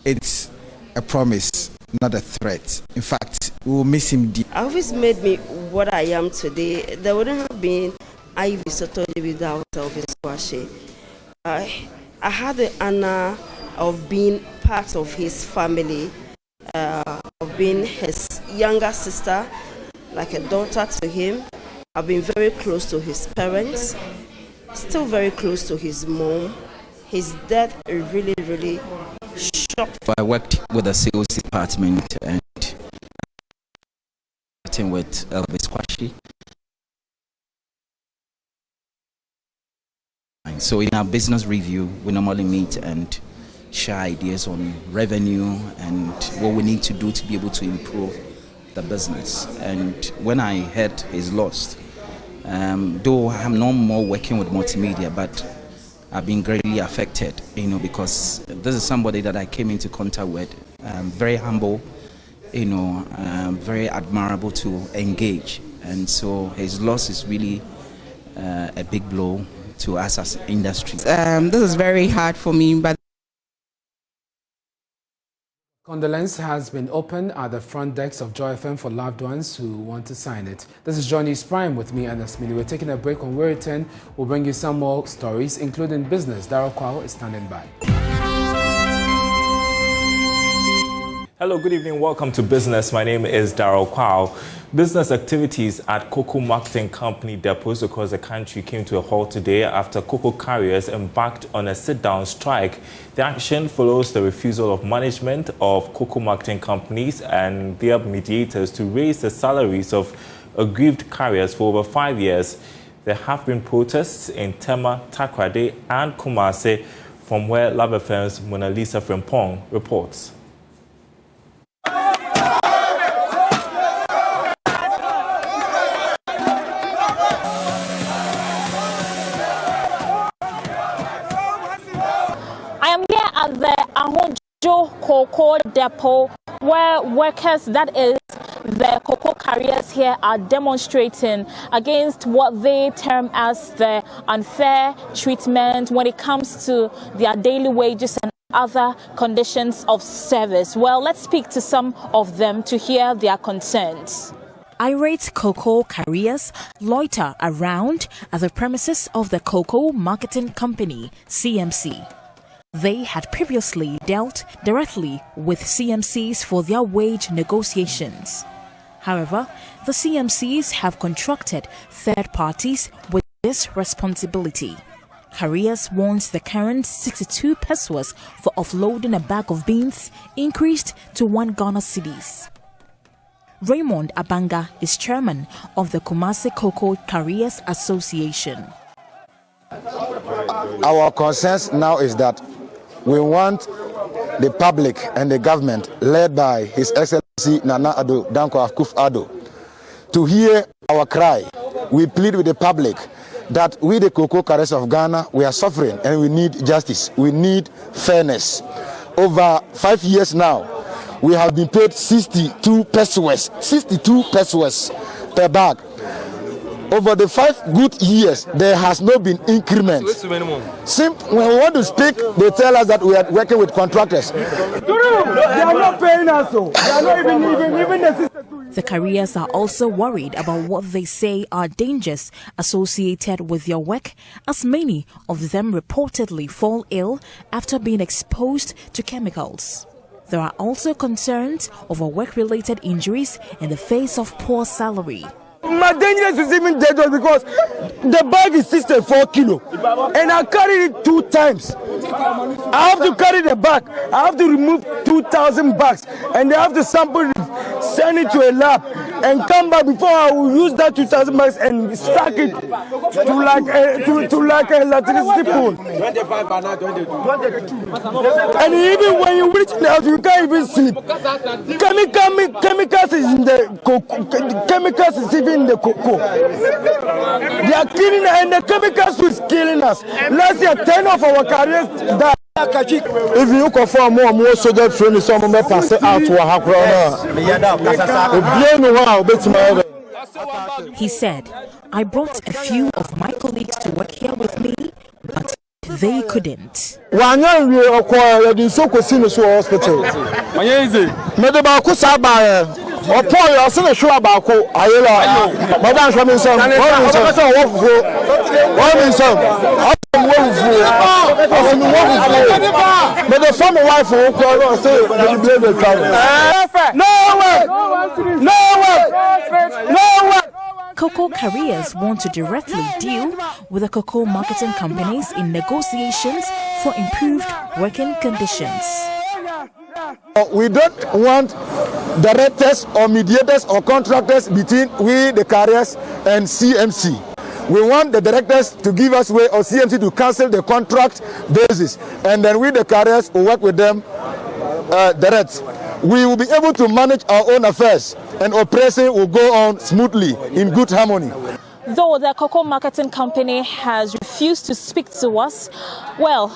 It's a promise, not a threat. In fact, we will miss him deep. Elvis made me what I am today. There wouldn't have been Ivy Sotoji without Elvis Kwashie. I had the honor of being part of his family, of being his younger sister, like a daughter to him. I've been very close to his parents, still very close to his mom. His death really, really shocked. I worked with the sales department and with Elvis Kwashie. And so in our business review, we normally meet and share ideas on revenue and what we need to do to be able to improve the business. And when I heard his loss, though I'm no more working with multimedia, but I've been greatly affected, because this is somebody that I came into contact with, very humble, very admirable to engage. And so his loss is really a big blow to us as industry. This is very hard for me, but Condolence has been opened at the front decks of Joy FM for loved ones who want to sign it. This is Johnny Prime with me, Anaesthetists. We're taking a break. When we return, we'll bring you some more stories, including business. Darryl Kwao is standing by. Hello, good evening. Welcome to Business. My name is Darryl Kwao. Business activities at cocoa marketing company depots across the country came to a halt today after cocoa carriers embarked on a sit-down strike. The action follows the refusal of management of cocoa marketing companies and their mediators to raise the salaries of aggrieved carriers for over 5 years. There have been protests in Tema, Takrade and Kumase, from where Love FM's Mona Lisa Frimpong reports. Cocoa Depot, where workers, that is the cocoa carriers here, are demonstrating against what they term as the unfair treatment when it comes to their daily wages and other conditions of service. Well, let's speak to some of them to hear their concerns. Irate cocoa carriers loiter around at the premises of the Cocoa Marketing Company, CMC. They had previously dealt directly with CMCs for their wage negotiations. However, the CMCs have contracted third parties with this responsibility. Carriers want the current 62 pesos for offloading a bag of beans increased to 1 Ghana cedis. Raymond Abanga is chairman of the Kumasi Cocoa Carriers Association. Our concerns now is that we want the public and the government, led by His Excellency Nana Addo Dankwa Akufo-Addo, to hear our cry. We plead with the public that we, the cocoa carriers of Ghana, we are suffering and we need justice. We need fairness. Over 5 years now, we have been paid 62 pesos per bag. Over the 5 good years, there has not been increment. When we want to speak, they tell us that we are working with contractors. They are not paying us. They are not even the system. The carriers are also worried about what they say are dangers associated with their work, as many of them reportedly fall ill after being exposed to chemicals. There are also concerns over work-related injuries in the face of poor salary. My dangerous is even dangerous because the bag is 64 kilo and I carried it 2 times. I have to carry the bag. I have to remove 2,000 bags and they have to sample it, send it to a lab and come back before I will use that 2,000 bags and stack it to like a electricity pole. And even when you reach the house, you can't even sleep. Chemicals is in the cocoa. Chemicals is even in the cocoa. They are killing and the chemicals is killing us. Last year, 10 of our carriers died. If you confirm more soldier training, some may pass out to a He said, I brought a few of my colleagues to work here with me, but they couldn't. Cocoa carriers want to directly deal with the cocoa marketing companies in negotiations for improved working conditions. We don't want directors or mediators or contractors between we, the carriers, and CMC. We want the directors to give us way or CMC to cancel the contract basis, and then we, the carriers, will work with them direct. We will be able to manage our own affairs, and operation will go on smoothly in good harmony. Though the cocoa marketing company has refused to speak to us, well,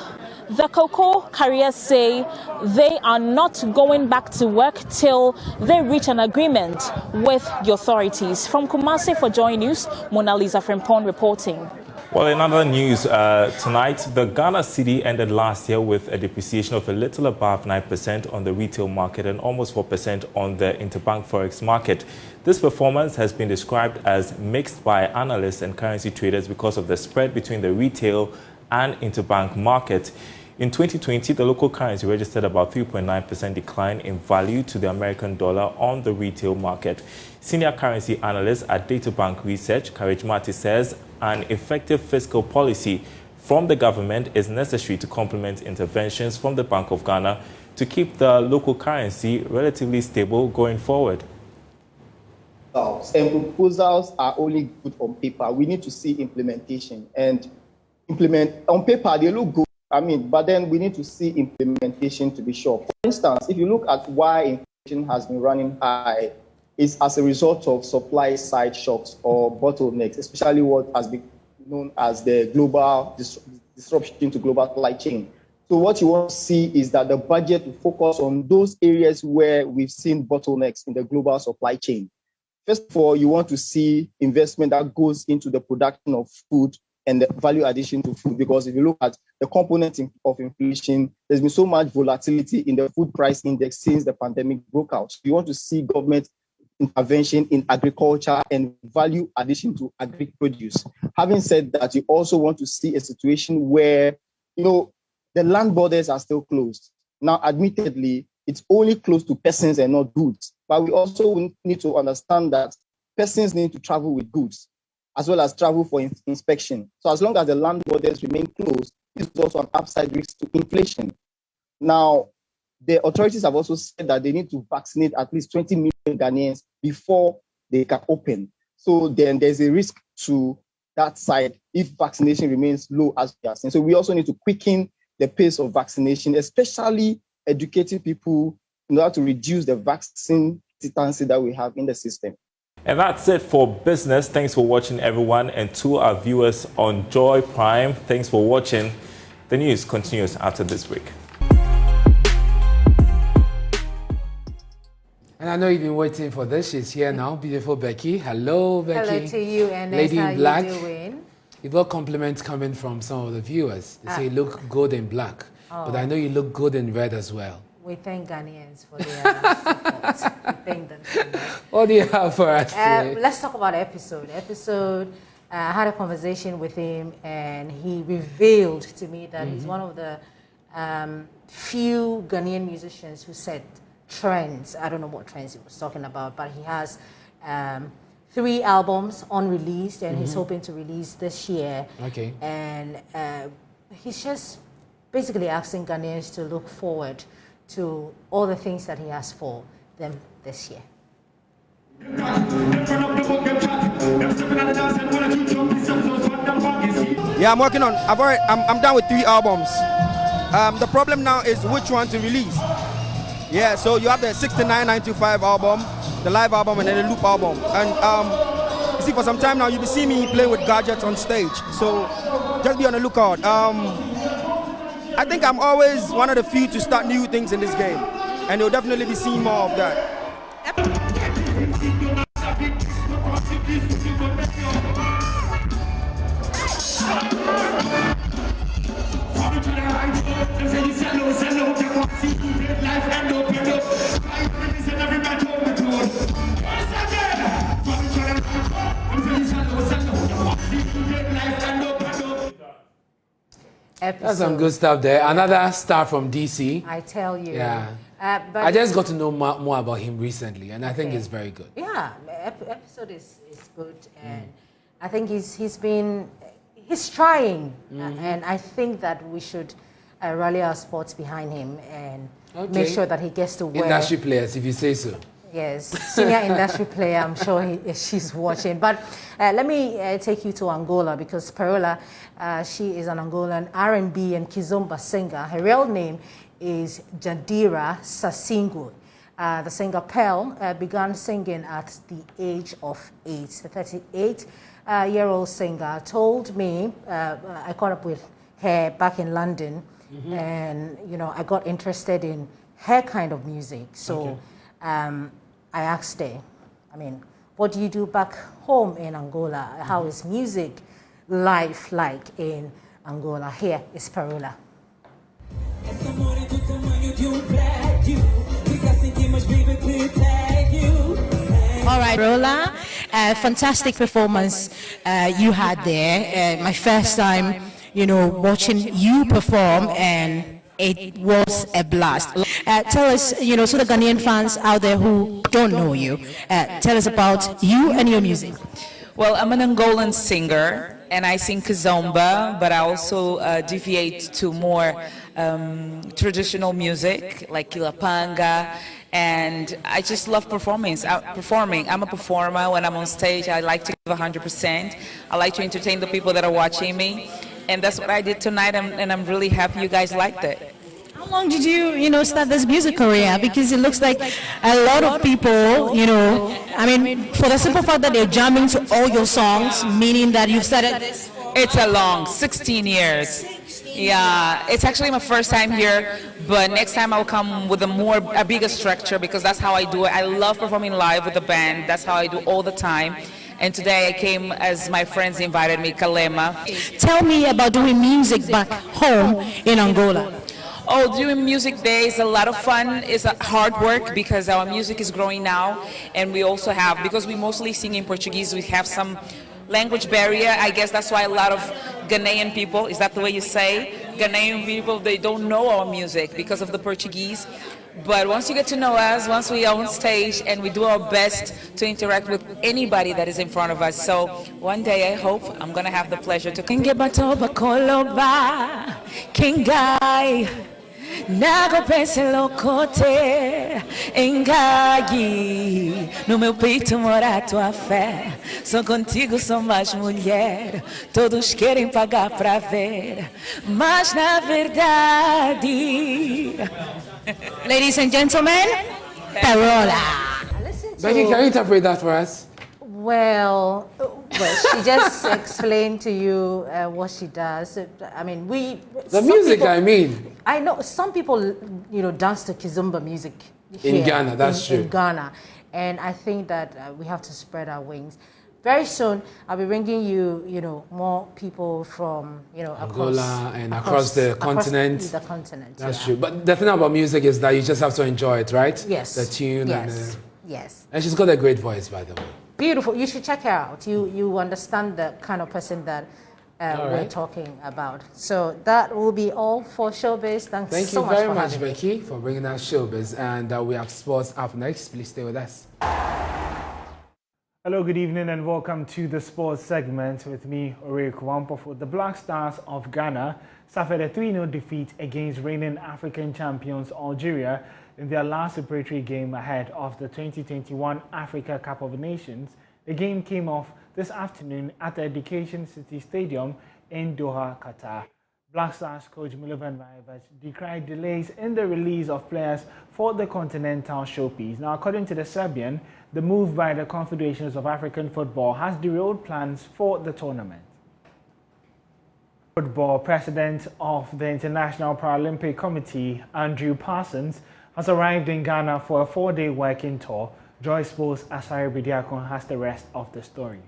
the cocoa carriers say they are not going back to work till they reach an agreement with the authorities. From Kumasi for Joy News, Mona Lisa Frimpong reporting. Well, in other news, tonight, the Ghana Cedi ended last year with a depreciation of a little above 9% on the retail market and almost 4% on the interbank forex market. This performance has been described as mixed by analysts and currency traders because of the spread between the retail and interbank market. In 2020, the local currency registered about 3.9% decline in value to the American dollar on the retail market. Senior currency analyst at Databank Research, Karijmati, says an effective fiscal policy from the government is necessary to complement interventions from the Bank of Ghana to keep the local currency relatively stable going forward. And proposals are only good on paper. We need to see implementation, and on paper they look good. But then we need to see implementation to be sure. For instance, if you look at why inflation has been running high, it's as a result of supply side shocks or bottlenecks, especially what has been known as the global disruption to global supply chain. So what you want to see is that the budget will focus on those areas where we've seen bottlenecks in the global supply chain. First of all, you want to see investment that goes into the production of food and the value addition to food, because if you look at the components of inflation, there's been so much volatility in the food price index since the pandemic broke out. You want to see government intervention in agriculture and value addition to agri-produce. Having said that, you also want to see a situation where, the land borders are still closed. Now, admittedly, it's only closed to persons and not goods. But we also need to understand that persons need to travel with goods, as well as travel for inspection. So as long as the land borders remain closed, this is also an upside risk to inflation. Now, the authorities have also said that they need to vaccinate at least 20 million Ghanaians before they can open. So then there's a risk to that side if vaccination remains low, as we are saying. So we also need to quicken the pace of vaccination, especially educating people in order to reduce the vaccine hesitancy that we have in the system. And that's it for business. Thanks for watching, everyone. And to our viewers on Joy Prime, thanks for watching. The news continues after this break. And I know you've been waiting for this. She's here now. Beautiful Becky. Hello, Becky. Hello to you, and Lady in Black. How you doing? You've got compliments coming from some of the viewers. They say you look good in black. Oh. But I know you look good in red as well. We thank Ghanaians for their support. We thank them so much. What do you have for us today? Let's talk about the episode. I had a conversation with him, and he revealed to me that he's one of the few Ghanaian musicians who set trends. I don't know what trends he was talking about, but he has 3 albums unreleased, and he's hoping to release this year. Okay. And he's just basically asking Ghanaians to look forward to all the things that he has for them this year. Yeah, I'm working on. I'm done with 3 albums. The problem now is which one to release. Yeah, so you have the 69-925 album, the live album, and then the loop album. And you see, for some time now, you'll be seeing me play with gadgets on stage. So just be on the lookout. I think I'm always one of the few to start new things in this game, and you'll definitely be seeing more of that. That's some good stuff there. Another star from DC. I tell you. Yeah. But I just got to know more about him recently, and I think it's very good. Yeah, episode is good, and I think he's trying, and I think that we should rally our supports behind him and make sure that he gets to where... Industry players, if you say so. Yes, senior industry player, I'm sure she's watching. But let me take you to Angola, because Parola, she is an Angolan R&B and Kizomba singer. Her real name is Jadira Sasingu. The singer Pearl began singing at the age of 8. The 38-year-old singer told me, I caught up with her back in London, and I got interested in her kind of music. So I asked her, what do you do back home in Angola? How is music life like in Angola? Here is Parola. All right, Parola, fantastic performance you had there. My first time, watching you perform, and it was a blast. Tell us, so the Ghanaian fans out there who don't know you, tell us about you and your music. Well, I'm an Angolan singer, and I sing kizomba, but I also deviate to more traditional music like kilapanga, and I just love performing. I'm a performer. When I'm on stage, I like to give 100%. I like to entertain the people that are watching me, and that's what I did tonight, and I'm really happy you guys liked it. How long did you, start this music career? Because it looks like a lot of people, for the simple fact that they're jamming to all your songs, meaning that you've started this It's a long 16 years. Yeah, it's actually my first time here, but next time I'll come with a bigger structure because that's how I do it. I love performing live with the band. That's how I do all the time. And today I came as my friends invited me, Kalema. Tell me about doing music back home in Angola. Oh, doing music day is a lot of fun. It's hard work because our music is growing now. And we also have, because we mostly sing in Portuguese, we have some language barrier. I guess that's why a lot of Ghanaian people, is that the way you say? Ghanaian people, they don't know our music because of the Portuguese. But once you get to know us, once we are on stage and we do our best to interact with anybody that is in front of us. So one day I hope I'm going to have the pleasure to Nago pense locote engague no meu peito mora tua fé. Sou contigo, sou mais mulher. Todos querem pagar pra ver, mas na verdade. Ladies and gentlemen, Parola. Becky, can you interpret that for us? Well, she just explained to you what she does. I mean, the music, people, I know some people, dance to Kizomba music here in Ghana. That's true. In Ghana, and I think that we have to spread our wings. Very soon, I'll be bringing you, more people from, Angola and across the continent. The continent. That's true. But the thing about music is that you just have to enjoy it, right? Yes. The tune. Yes. And, yes. And she's got a great voice, by the way. Beautiful. You should check her out. You understand the kind of person that we're talking about. So that will be all for Showbiz. Thank you very much, Becky, for bringing us Showbiz. And we have sports up next. Please stay with us. Hello, good evening, and welcome to the sports segment with me, Ore Kwampofo. The Black Stars of Ghana suffered a 3-0 defeat against reigning African champions Algeria in their last preparatory game ahead of the 2021 Africa Cup of Nations. The game came off this afternoon at the Education City Stadium in Doha, Qatar. Black Stars coach Milovan Rajevac decried delays in the release of players for the continental showpiece. Now, according to the Serbian, the move by the Confederations of African Football has derailed plans for the tournament. Football president of the International Paralympic Committee, Andrew Parsons, has arrived in Ghana for a 4-day working tour. Joyce Bose Asari Bidiakon has the rest of the story.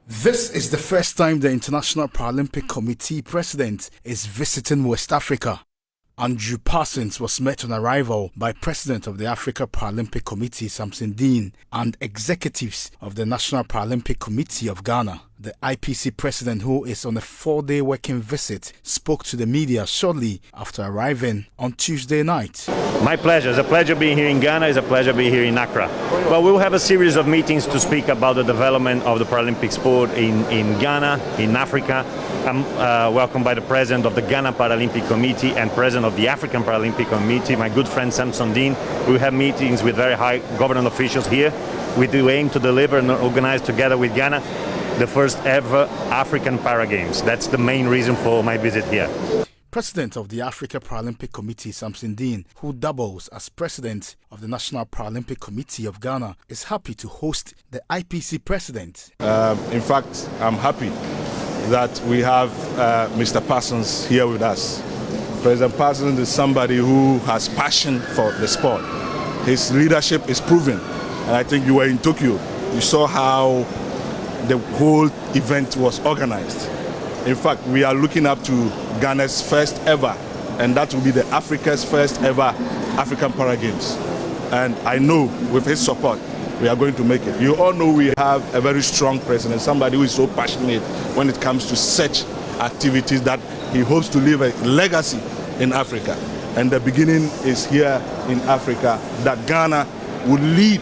This is the first time the International Paralympic Committee president is visiting West Africa. Andrew Parsons was met on arrival by President of the Africa Paralympic Committee, Samson Dean, and executives of the National Paralympic Committee of Ghana. The IPC president, who is on a 4-day working visit, spoke to the media shortly after arriving on Tuesday night. My pleasure. It's a pleasure being here in Ghana. It's a pleasure being here in Accra. Well, we'll have a series of meetings to speak about the development of the Paralympic sport in Ghana, in Africa. I'm welcomed by the president of the Ghana Paralympic Committee and president of the African Paralympic Committee, my good friend Samson Dean. We have meetings with very high government officials here. We do aim to deliver and organize together with Ghana the first ever African Para Games. That's the main reason for my visit here. President of the Africa Paralympic Committee, Samson Dean, who doubles as president of the National Paralympic Committee of Ghana, is happy to host the IPC president. In fact, I'm happy that we have Mr. Parsons here with us. President Parsons is somebody who has passion for the sport. His leadership is proven. And I think you were in Tokyo. You saw how the whole event was organized. In fact, we are looking up to Ghana's first ever, and that will be the Africa's first ever African Para Games. And I know with his support, we are going to make it. You all know we have a very strong president, somebody who is so passionate when it comes to such activities that he hopes to leave a legacy in Africa. And the beginning is here in Africa, that Ghana will lead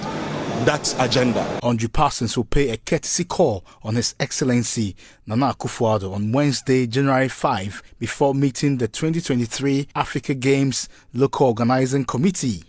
that agenda. Andrew Parsons will pay a courtesy call on His Excellency Nana Akufo-Addo on Wednesday, January 5, before meeting the 2023 Africa Games Local Organizing Committee.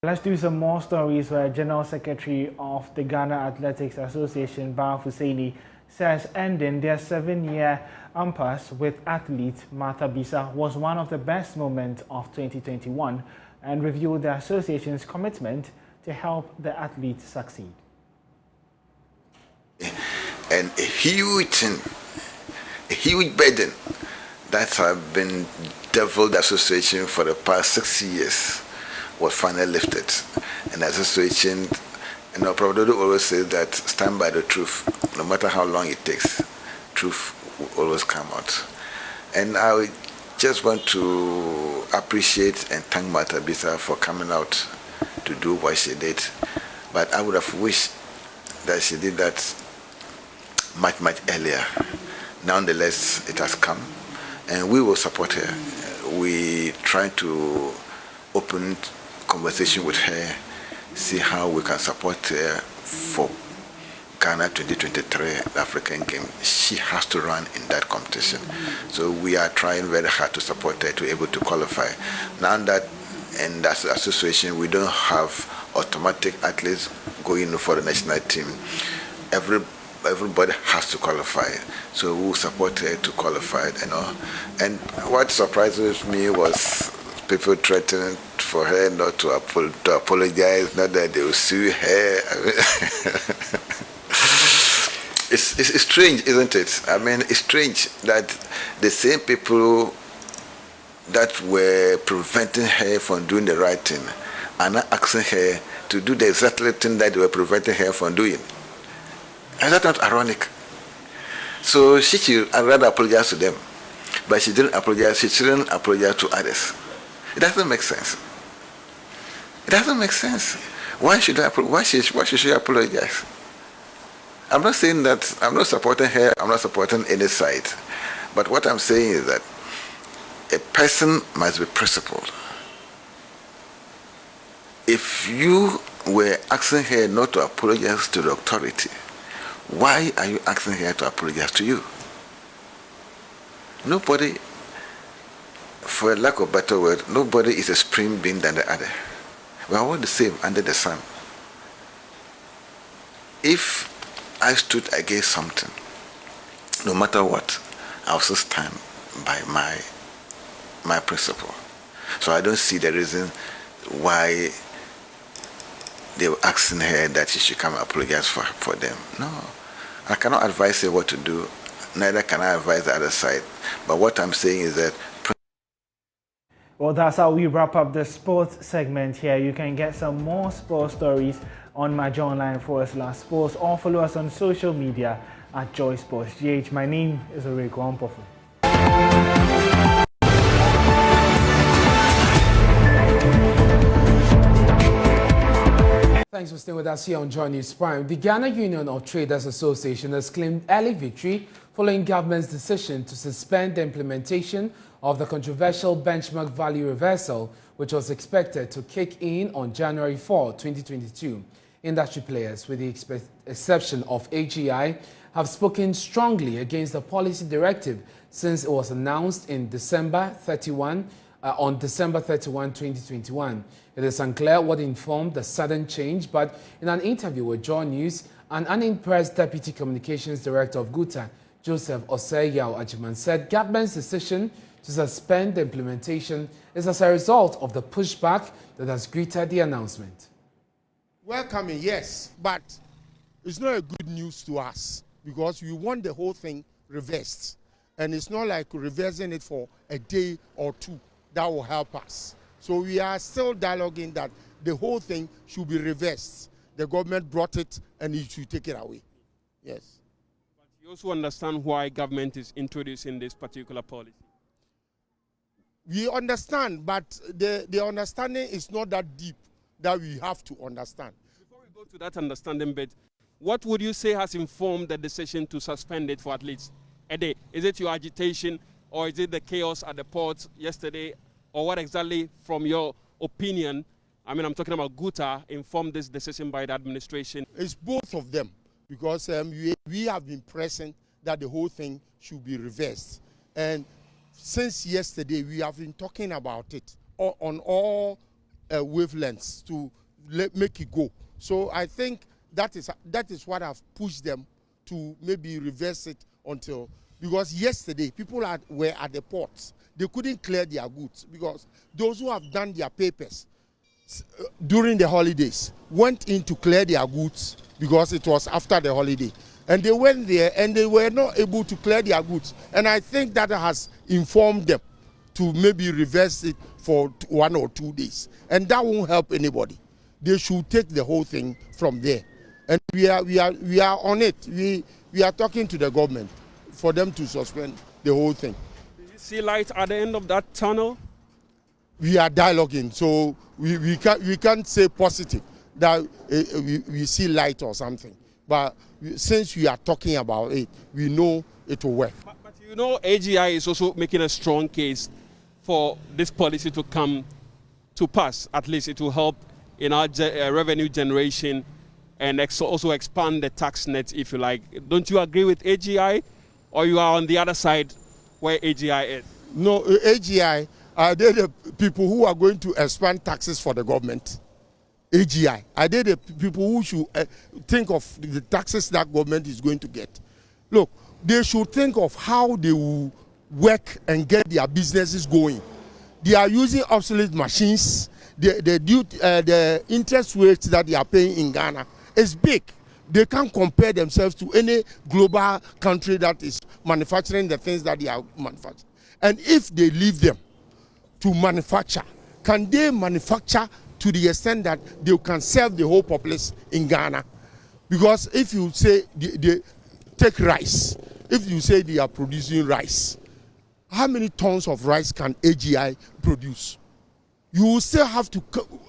Let's do some more stories where General Secretary of the Ghana Athletics Association, Ba Husseini, says ending their 7-year impasse with athlete Martha Bisa was one of the best moments of 2021 and reviewed the association's commitment to help the athletes succeed. And a huge burden that has been deviled the association for the past 6 years was finally lifted. And the association, you know, Prabhupada always says that stand by the truth, no matter how long it takes, truth will always come out. And I just want to appreciate and thank Martha Bisa for coming out to do what she did. But I would have wished that she did that much, much earlier. Nonetheless, it has come, and we will support her. We try to open conversation with her, see how we can support her for Ghana 2023, the African game. She has to run in that competition. So we are trying very hard to support her to be able to qualify. Now that in that association, we don't have automatic athletes going for the national team. Everybody has to qualify. So we will support her to qualify, you know. And what surprises me was people threatening for her not to apologize, not that they will sue her. It's strange, isn't it? I mean, it's strange that the same people that were preventing her from doing the right thing are not asking her to do the exact thing that they were preventing her from doing. Is that not ironic? So she should rather apologize to them, but she didn't apologize. She shouldn't apologize to others. It doesn't make sense. It doesn't make sense. Why should she apologize? I'm not saying that I'm not supporting her. I'm not supporting any side. But what I'm saying is that a person must be principled. If you were asking her not to apologize to the authority, why are you asking her to apologize to you? Nobody, for lack of a better word, nobody is a supreme being than the other. We are all the same under the sun. If I stood against something, no matter what, I also stand by my principle. So I don't see the reason why they were asking her that she should come and apologize for them. No. I cannot advise her what to do, neither can I advise the other side. But what I'm saying is that... Well, that's how we wrap up the sports segment here. You can get some more sports stories on myjoyonline/sports or follow us on social media at Joy Sports GH. My name is Oreko Ampofu. Thanks for staying with us here on Joy News Prime. The Ghana Union of Traders Association has claimed early victory following government's decision to suspend the implementation of the controversial benchmark value reversal, which was expected to kick in on January 4, 2022. Industry players, with the exception of AGI, have spoken strongly against the policy directive since it was announced in December 31, 2021. It is unclear what informed the sudden change, but in an interview with Joy News, an unimpressed Deputy Communications Director of GUTA, Joseph Osei-Yao Ajiman, said government's decision to suspend the implementation is as a result of the pushback that has greeted the announcement. Welcoming, yes, but it's not a good news to us because we want the whole thing reversed. And it's not like reversing it for a day or two that will help us. So we are still dialoguing that the whole thing should be reversed. The government brought it and it should take it away. Yes. But you also understand why government is introducing this particular policy? We understand, but the understanding is not that deep that we have to understand. Before we go to that understanding bit, what would you say has informed the decision to suspend it for at least a day? Is it your agitation or is it the chaos at the port yesterday? Or what exactly, from your opinion, I mean, I'm talking about GUTA, informed this decision by the administration? It's both of them, because we have been pressing that the whole thing should be reversed. And since yesterday, we have been talking about it on all wavelengths to make it go. So I think that is what have pushed them to maybe reverse it until, because yesterday people were at the ports. They couldn't clear their goods because those who have done their papers during the holidays went in to clear their goods because it was after the holiday. And they went there and they were not able to clear their goods. And I think that has informed them to maybe reverse it for 1 or 2 days. And that won't help anybody. They should take the whole thing from there. And we are on it. We are talking to the government for them to suspend the whole thing. Do you see light at the end of that tunnel? We are dialoguing, so we can't say positive that we see light or something. But since we are talking about it, we know it will work. But you know, AGI is also making a strong case for this policy to come to pass. At least it will help in our revenue generation and also expand the tax net, if you like. Don't you agree with AGI, or you are on the other side where AGI is? No, AGI, are they the people who are going to expand taxes for the government? AGI, are they the people who should think of the taxes that government is going to get? Look, they should think of how they will work and get their businesses going. They are using obsolete machines. The interest rates that they are paying in Ghana is big. They can't compare themselves to any global country that is manufacturing the things that they are manufacturing. And if they leave them to manufacture, can they manufacture to the extent that they can serve the whole populace in Ghana? Because if you say they take rice, if you say they are producing rice, how many tons of rice can AGI produce? You will still have to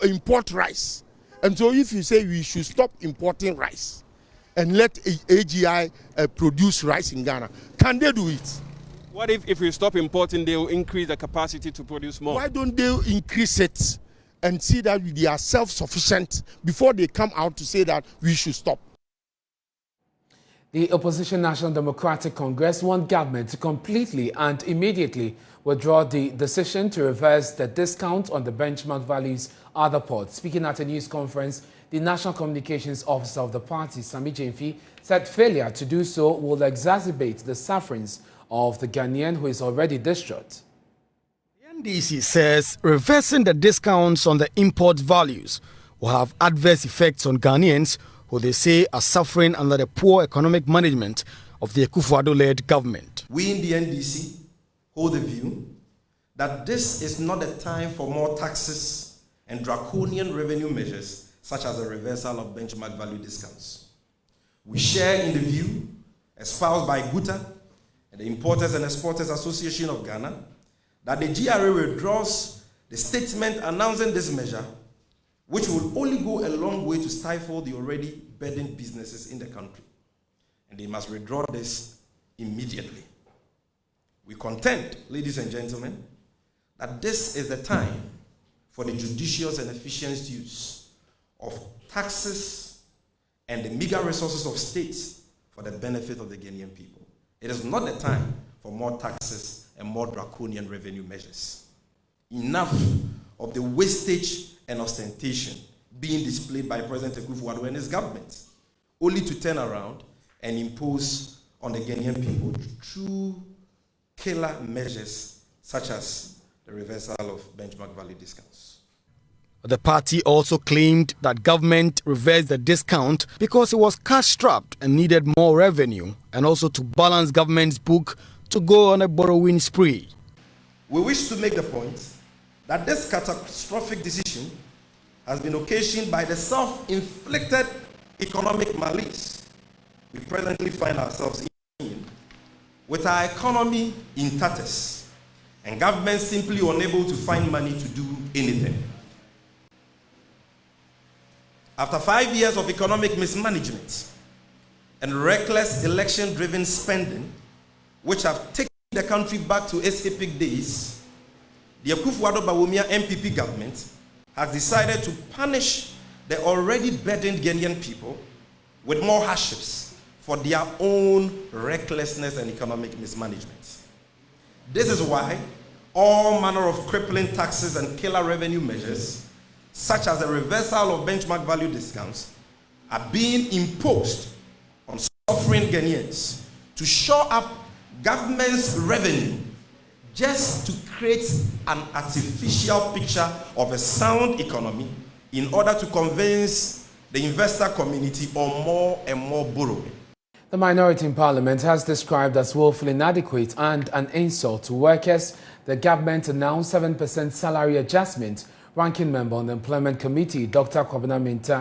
import rice. And so if you say we should stop importing rice and let AGI produce rice in Ghana, can they do it? What if we stop importing, they will increase the capacity to produce more? Why don't they increase it and see that they are self-sufficient before they come out to say that we should stop? The opposition National Democratic Congress want government to completely and immediately withdraw the decision to reverse the discount on the benchmark values at the port. Speaking at a news conference, the National Communications Officer of the party, Sami Jemfi, said failure to do so will exacerbate the sufferings of the Ghanaian who is already distraught. The NDC says reversing the discounts on the import values will have adverse effects on Ghanaians who they say are suffering under the poor economic management of the Akufo-Addo-led government. We in the NDC hold the view that this is not the time for more taxes and draconian revenue measures such as a reversal of benchmark value discounts. We share in the view espoused by GUTA and the Importers and Exporters Association of Ghana that the GRA withdraws the statement announcing this measure, which will only go a long way to stifle the already burdened businesses in the country. And they must withdraw this immediately. We contend, ladies and gentlemen, that this is the time for the judicious and efficient use of taxes and the meager resources of states for the benefit of the Ghanaian people. It is not the time for more taxes and more draconian revenue measures. Enough of the wastage and ostentation being displayed by President Akufo-Addo and his government, only to turn around and impose on the Ghanaian people true killer measures such as the reversal of benchmark value discounts. The party also claimed that government reversed the discount because it was cash-strapped and needed more revenue, and also to balance government's book to go on a borrowing spree. We wish to make the point that this catastrophic decision has been occasioned by the self-inflicted economic malaise we presently find ourselves in, with our economy in tatters and government simply unable to find money to do anything. After 5 years of economic mismanagement and reckless election-driven spending, which have taken the country back to its epic days, the Akufo-Addo-Bawumia MPP government has decided to punish the already burdened Ghanaian people with more hardships for their own recklessness and economic mismanagement. This is why all manner of crippling taxes and killer revenue measures such as the reversal of benchmark value discounts, are being imposed on suffering Ghanaians to shore up government's revenue just to create an artificial picture of a sound economy in order to convince the investor community on more and more borrowing. The minority in Parliament has described as woefully inadequate and an insult to workers. The government announced 7% salary adjustment. Ranking member on the Employment Committee, Dr. Kwabena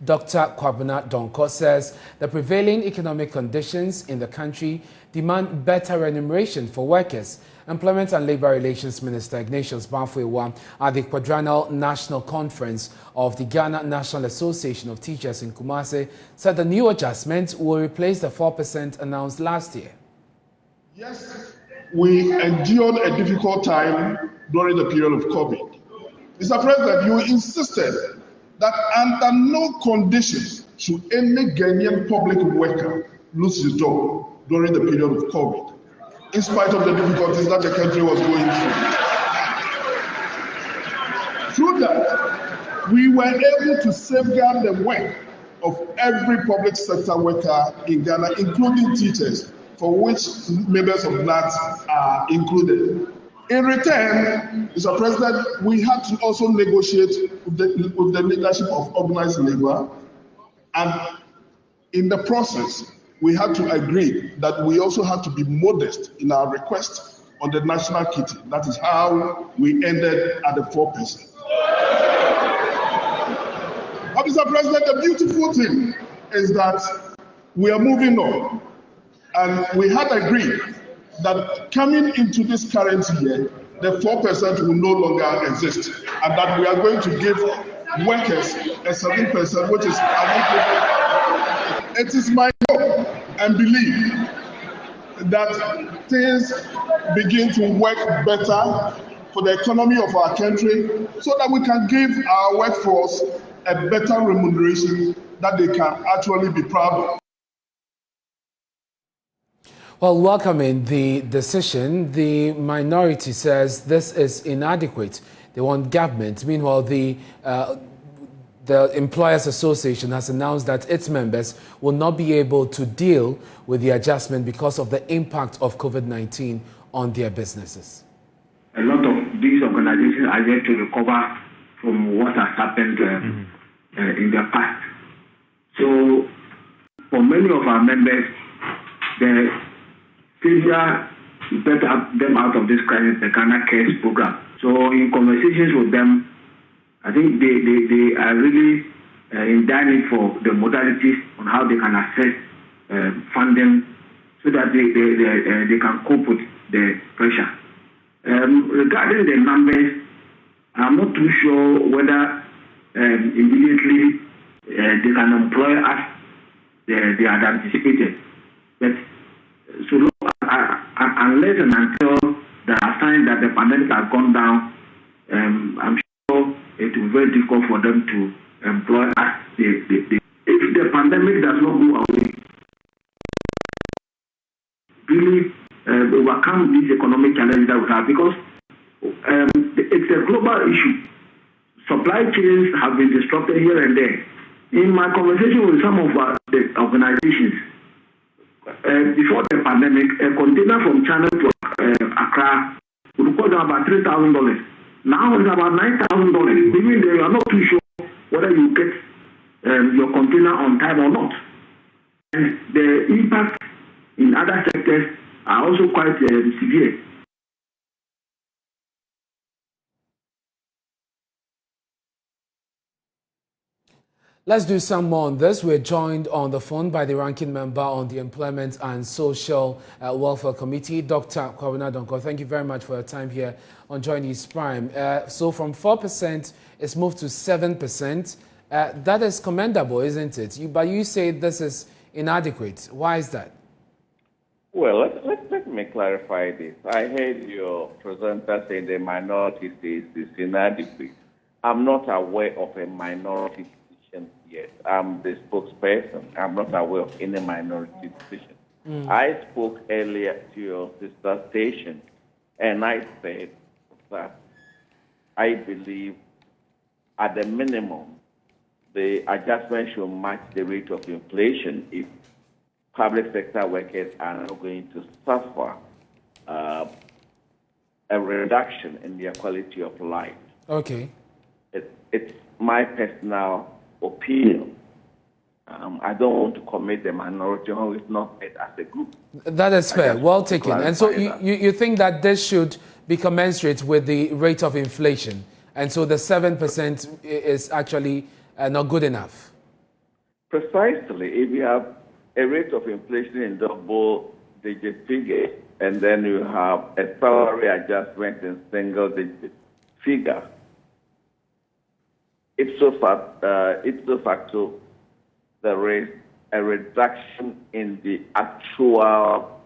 Donko, says the prevailing economic conditions in the country demand better remuneration for workers. Employment and Labour Relations Minister Ignatius Bamfo-Ewam at the quadrennial national conference of the Ghana National Association of Teachers in Kumasi said the new adjustment will replace the 4% announced last year. Yes, we endured a difficult time during the period of COVID. Mr. President, you insisted that under no conditions should any Ghanaian public worker lose his job during the period of COVID, in spite of the difficulties that the country was going through. Through that, we were able to safeguard the work of every public sector worker in Ghana, including teachers, for which members of NAT are included. In return, Mr. President, we had to also negotiate with the leadership of organized labor, and in the process, we had to agree that we also had to be modest in our request on the national kitty. That is how we ended at the 4%. But Mr. President, the beautiful thing is that we are moving on, and we had agreed that coming into this current year, the 4% will no longer exist, and that we are going to give workers a 7%, which is unequal. It is my hope and belief that things begin to work better for the economy of our country so that we can give our workforce a better remuneration that they can actually be proud of. Well, welcoming the decision, the minority says this is inadequate. They want government. Meanwhile, the Employers Association has announced that its members will not be able to deal with the adjustment because of the impact of COVID-19 on their businesses. A lot of these organizations are yet to recover from what has happened in the past. So, for many of our members, the failure to get them out of this crisis, the Ghana Cares program. So, in conversations with them, I think they are really in dire need for the modalities on how they can access funding so that they can cope with the pressure. Regarding the numbers, I'm not too sure whether immediately they can employ us they had anticipated. But so long, unless and until there are signs that the pandemic has gone down, I'm sure it will be very difficult for them to employ us. If the pandemic does not go away, really overcome these economic challenges that we have, because it's a global issue. Supply chains have been disrupted here and there. In my conversation with some of the organizations, before the pandemic, a container from China to Accra would cost about $3,000. Now it's about $9,000. Meaning they are not too sure whether you get your container on time or not. And the impact in other sectors are also quite severe. Let's do some more on this. We're joined on the phone by the ranking member on the Employment and Social Welfare Committee, Dr. Kwabena Donko. Thank you very much for your time here on Joineys Prime. So from 4%, it's moved to 7%. That is commendable, isn't it? But you say this is inadequate. Why is that? Well, let me clarify this. I heard your presenter say the minority says it's inadequate. I'm not aware of a minority decision yet. I'm the spokesperson. I'm not aware of any minority decision. I spoke earlier to your sister station, and I said that I believe at the minimum, the adjustment should match the rate of inflation if public sector workers are not going to suffer a reduction in their quality of life. Okay. It's my personal opinion. I don't want to commit the minority who is not paid as a group. That is fair. Well taken. And so you think that this should be commensurate with the rate of inflation. And so the 7% is actually not good enough. Precisely. If you have a rate of inflation in double-digit figures, and then you have a salary adjustment in single-digit figure, ipso facto, there is a reduction in the actual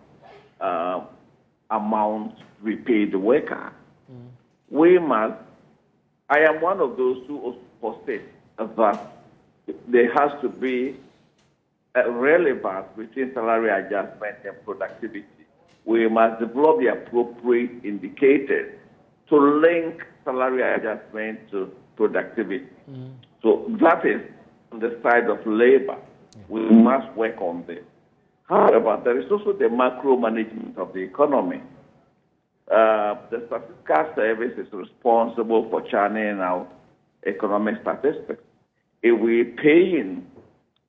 amount we pay the worker. I am one of those who possess that there has to be a relevance between salary adjustment and productivity. We must develop the appropriate indicators to link salary adjustment to productivity. So that is on the side of labor. We must work on this. However, there is also the macro management of the economy. The Statistical Service is responsible for churning out economic statistics. If we pay in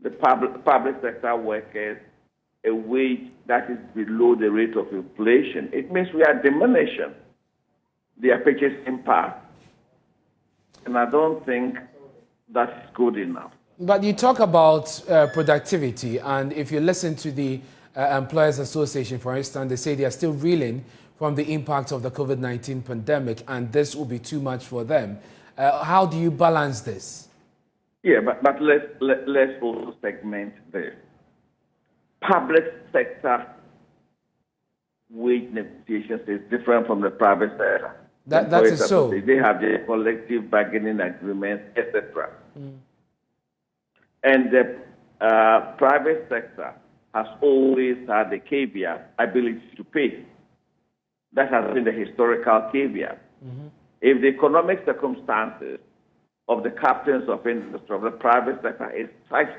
the public sector workers a wage that is below the rate of inflation, it means we are diminishing their purchasing power. And I don't think that's good enough. But you talk about productivity, and if you listen to the Employers Association, for instance, they say they are still reeling from the impact of the COVID-19 pandemic, and this will be too much for them. How do you balance this? Yeah, but let's also segment this. Public sector wage negotiations is different from the private sector. That is so. They have their collective bargaining agreements, etc. And the private sector has always had the caveat, ability to pay. That has been the historical caveat. If the economic circumstances of the captains of industry of the private sector is such,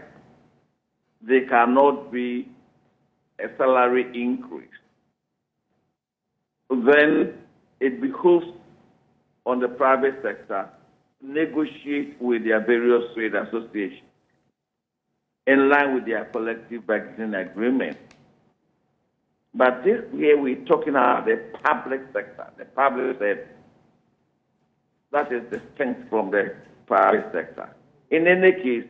there cannot be a salary increase, then it behooves on the private sector to negotiate with their various trade associations in line with their collective bargaining agreement. But this here we're talking about the public sector. The public sector, that is distinct from the private sector. In any case,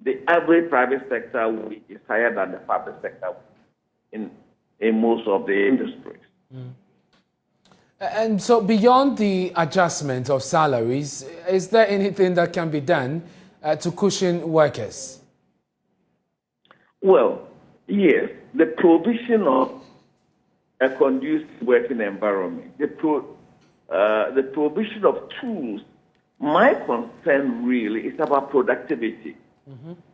the average private sector wage is higher than the public sector in most of the industries. And so beyond the adjustment of salaries, is there anything that can be done to cushion workers? Well, yes, the provision of a conducive working environment, the provision of tools. My concern really is about productivity.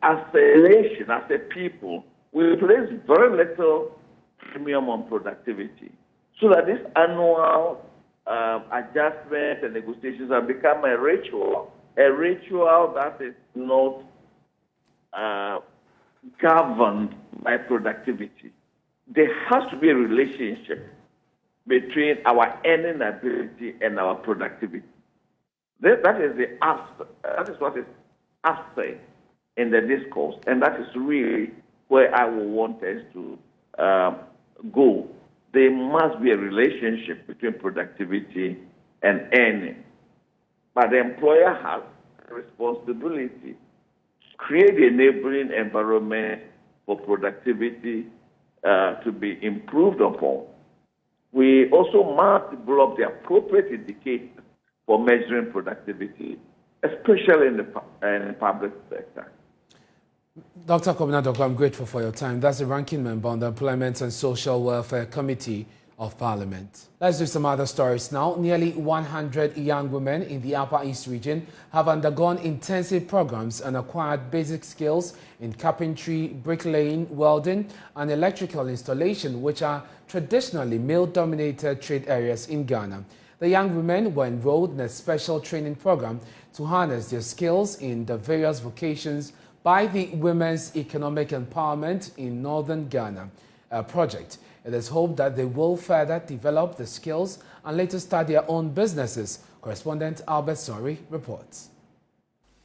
As a nation, as a people, we place very little premium on productivity, so that this annual adjustment and negotiations have become a ritual that is not governed by productivity. There has to be a relationship between our earning ability and our productivity. That is the aspect. That is what is aspect in the discourse, and that is really where I would want us to go. There must be a relationship between productivity and earning, but the employer has a responsibility to create the enabling environment for productivity to be improved upon. We also must develop the appropriate indicators for measuring productivity, especially in the public sector. Dr. Kwabena Doku, I'm grateful for your time. That's the ranking member on the Employment and Social Welfare Committee of Parliament. Let's do some other stories now. Nearly 100 young women in the Upper East region have undergone intensive programs and acquired basic skills in carpentry, bricklaying, welding, and electrical installation, which are traditionally male-dominated trade areas in Ghana. The young women were enrolled in a special training program to harness their skills in the various vocations by the Women's Economic Empowerment in Northern Ghana project. It is hoped that they will further develop the skills and later start their own businesses. Correspondent Albert Sori reports.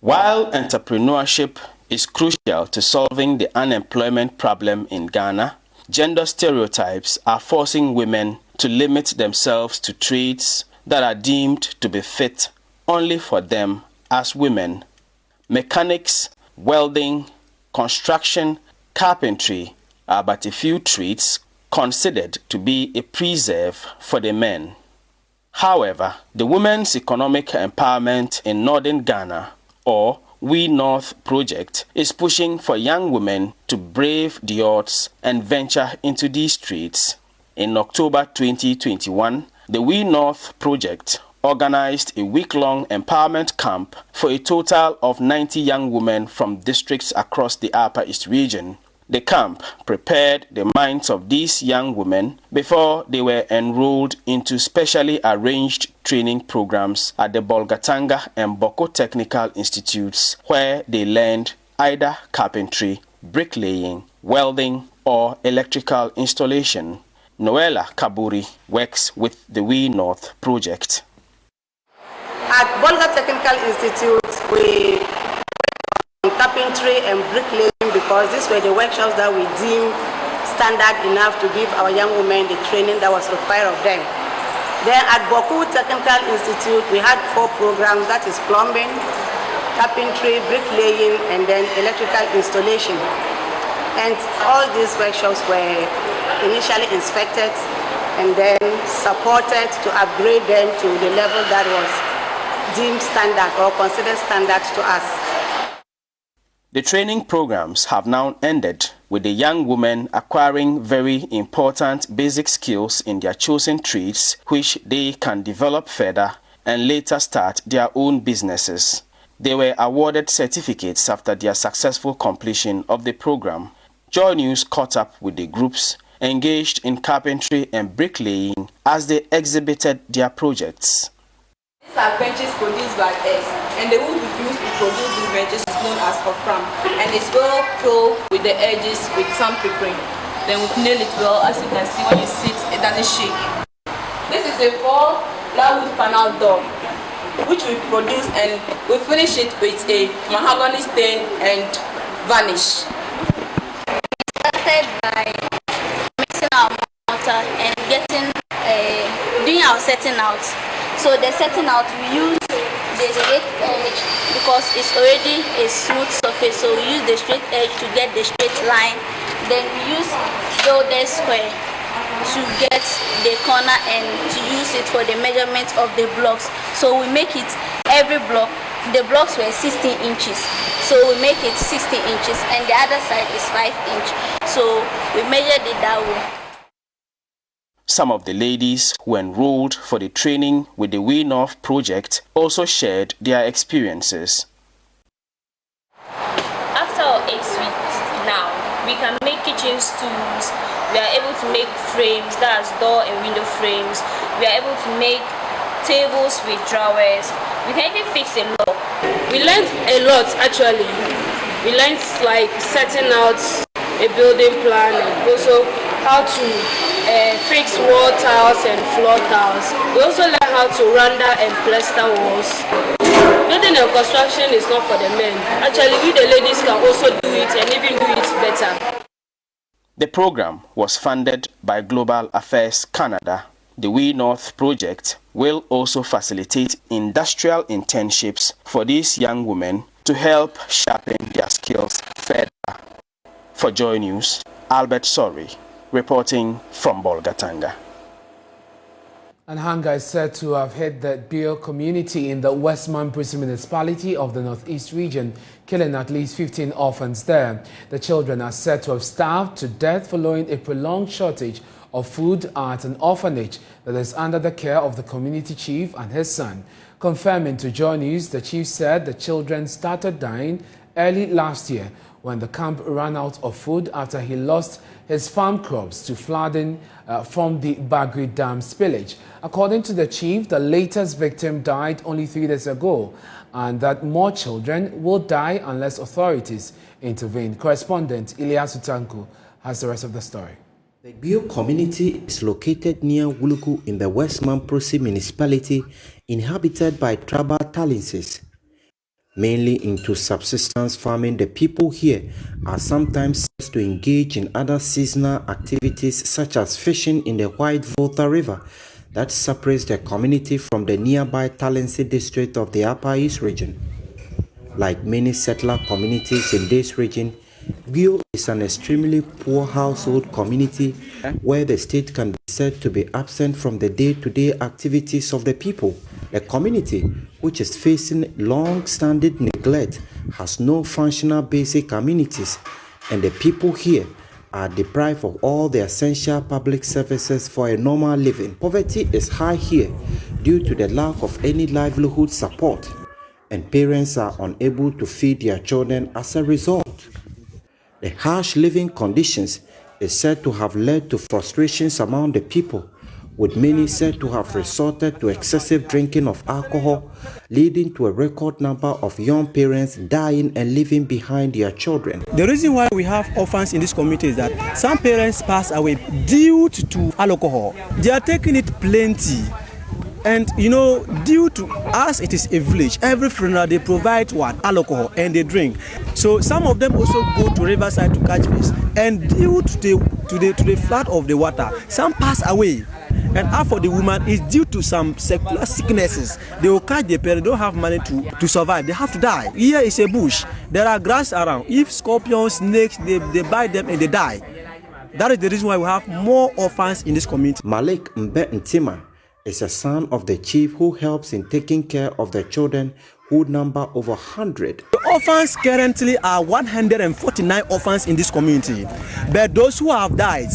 While entrepreneurship is crucial to solving the unemployment problem in Ghana, gender stereotypes are forcing women to limit themselves to trades that are deemed to be fit only for them as women. Mechanics, welding, construction, carpentry are but a few trades considered to be a preserve for the men. However, the Women's Economic Empowerment in Northern Ghana, or We North project, is pushing for young women to brave the odds and venture into these trades. In October 2021, the We North project organized a week-long empowerment camp for a total of 90 young women from districts across the Upper East region. The camp prepared the minds of these young women before they were enrolled into specially arranged training programs at the Bolgatanga and Boko Technical Institutes, where they learned either carpentry, bricklaying, welding, or electrical installation. Noella Kaburi works with the We North project. At Bolga Technical Institute, we carpentry and bricklaying because these were the workshops that we deemed standard enough to give our young women the training that was required of them. Then at Boku Technical Institute, we had 4 programs, that is plumbing, carpentry, bricklaying, and then electrical installation. And all these workshops were initially inspected and then supported to upgrade them to the level that was deemed standard or considered standard to us. The training programs have now ended, with the young women acquiring very important basic skills in their chosen trades, which they can develop further and later start their own businesses. They were awarded certificates after their successful completion of the program. Joy News caught up with the groups engaged in carpentry and bricklaying as they exhibited their projects. These are benches produced by us, and the wood we use to produce these benches is known as ofram, and it's well curled with the edges with sandpaper. Then we nail it well. As you can see, when you sit, it doesn't shake. This is a 4-ply wood panel door, which we produce, and we finish it with a mahogany stain and varnish. We started by mixing our mortar and doing our setting out. So the setting out, we use the straight edge because it's already a smooth surface. So we use the straight edge to get the straight line. Then we use builder square to get the corner and to use it for the measurement of the blocks. So we make it every block. The blocks were 16 inches. So we make it 60 inches and the other side is 5 inches. So we measured it that way. Some of the ladies who enrolled for the training with the We North project also shared their experiences. After our 8 weeks now, we can make kitchen stools, we are able to make frames, that's door and window frames, we are able to make tables with drawers, we can even fix a lock. We learned a lot actually. We learned like setting out a building plan and also how to fix wall tiles and floor tiles. We also learn how to render and plaster walls. Building and construction is not for the men. Actually, we the ladies can also do it and even do it better. The program was funded by Global Affairs Canada. The We North project will also facilitate industrial internships for these young women to help sharpen their skills further. For Joy News, Albert Sori, reporting from Bolgatanga. And hunger is said to have hit the Bio community in the West Mamprisi municipality of the Northeast region, killing at least 15 orphans there. The children are said to have starved to death following a prolonged shortage of food at an orphanage that is under the care of the community chief and his son. Confirming to Joy News, the chief said the children started dying early last year when the camp ran out of food after he lost his farm crops to flooding from the Bagri Dam spillage. According to the chief, the latest victim died only 3 days ago, and that more children will die unless authorities intervene. Correspondent Ilyasu Tanku has the rest of the story. The Bio community is located near Wuluku in the West Mamprosi municipality, inhabited by tribal Talinses. Mainly into subsistence farming, the people here are sometimes forced to engage in other seasonal activities such as fishing in the White Volta River that separates the community from the nearby Talensi district of the Upper East region. Like many settler communities in this region, Bio is an extremely poor household community where the state can be said to be absent from the day-to-day activities of the people. The community, which is facing long-standing neglect, has no functional basic amenities, and the people here are deprived of all the essential public services for a normal living. Poverty is high here due to the lack of any livelihood support, and parents are unable to feed their children as a result. The harsh living conditions is said to have led to frustrations among the people, with many said to have resorted to excessive drinking of alcohol, leading to a record number of young parents dying and leaving behind their children. The reason why we have orphans in this community is that some parents pass away due to alcohol. They are taking it plenty. And you know, due to us, it is a village. Every funeral they provide what? Alcohol, and they drink. So some of them also go to riverside to catch fish. And due to the flood of the water, some pass away. And half of the woman is due to some secular sicknesses. They will catch the parent, they don't have money to survive. They have to die. Here is a bush. There are grass around. If scorpions, snakes, they bite them and they die. That is the reason why we have more orphans in this community. Malik Mbe Ntima is a son of the chief who helps in taking care of the children who number over 100. The orphans currently are 149 orphans in this community. But those who have died,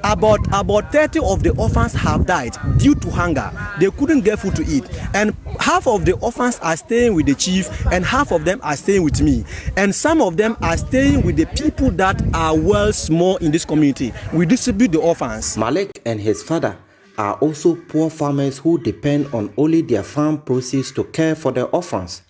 about 30 of the orphans have died due to hunger. They couldn't get food to eat. And half of the orphans are staying with the chief and half of them are staying with me. And some of them are staying with the people that are well small in this community. We distribute the orphans. Malik and his father are also poor farmers who depend on only their farm proceeds to care for the orphans.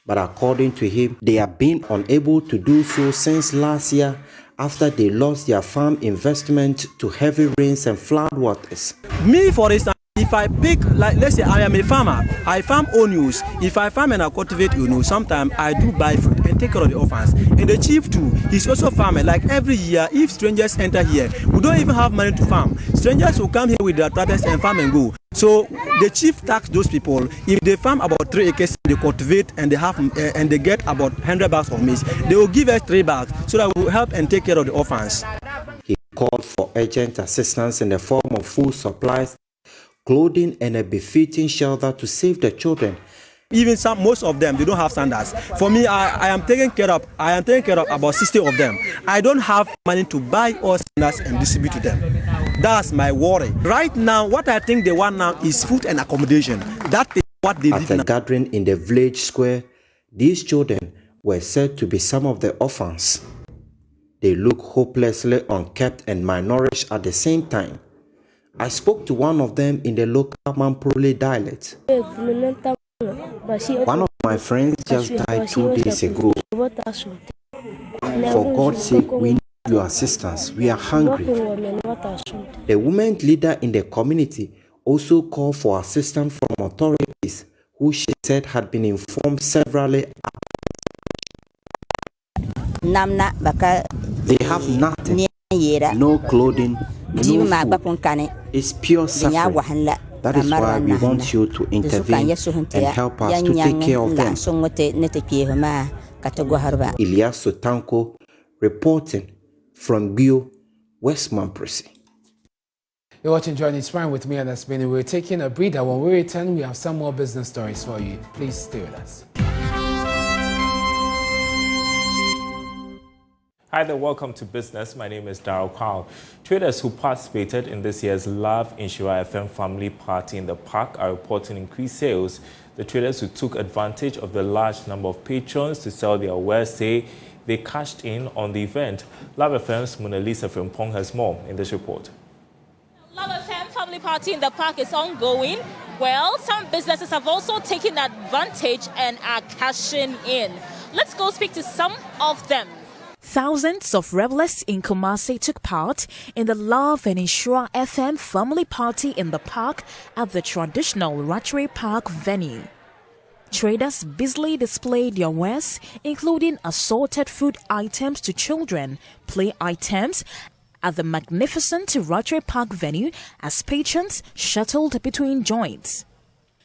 But according to him, they have been unable to do so since last year after they lost their farm investment to heavy rains and floodwaters. Me, for instance, if I pick, like, let's say I am a farmer, I farm onions. If I farm and I cultivate, you know, sometimes I do buy food and take care of the orphans. And the chief too, he's also a farmer. Like every year, if strangers enter here, we don't even have money to farm. Strangers will come here with their tractors and farm and go. So the chief tax those people. If they farm about 3 acres, they cultivate and they have and they get about 100 bags of maize, they will give us 3 bags so that we will help and take care of the orphans. He called for urgent assistance in the form of food supplies, clothing, and a befitting shelter to save the children. Even most of them, they don't have sandals. For me, I am taking care of about 60 of them. I don't have money to buy all sandals and distribute to them. That's my worry. Right now, what I think they want now is food and accommodation. That is what they did now. At a gathering in the village square, these children were said to be some of the orphans. They look hopelessly unkept and malnourished at the same time. I spoke to one of them in the local Mamprole dialect. One of my friends just died 2 days ago. For God's sake, we need your assistance. We are hungry. The women leader in the community also called for assistance from authorities, who she said had been informed severally. They have nothing, no clothing, no food. It's pure suffering. That is why we want you to intervene and help us to take care of them. Ilyasu Tanko reporting from Bio, West Mamprosi. You're watching Journey's Prime with me, and that's been. We're taking a breather. When we return, we have some more business stories for you. Please stay with us. Hi there, welcome to Business. My name is Darryl Crown. Traders who participated in this year's Love Insura FM Family Party in the Park are reporting increased sales. The traders who took advantage of the large number of patrons to sell their wares say they cashed in on the event. Love FM's Mona Lisa Frimpong has more in this report. Love FM family party in the park is ongoing. Well, some businesses have also taken advantage and are cashing in. Let's go speak to some of them. Thousands of revelers in Kumasi took part in the Love and Insure FM family party in the park at the traditional Ratchet Park venue. Traders busily displayed their wares, including assorted food items to children, play items, at the magnificent Ratchet Park venue as patrons shuttled between joints.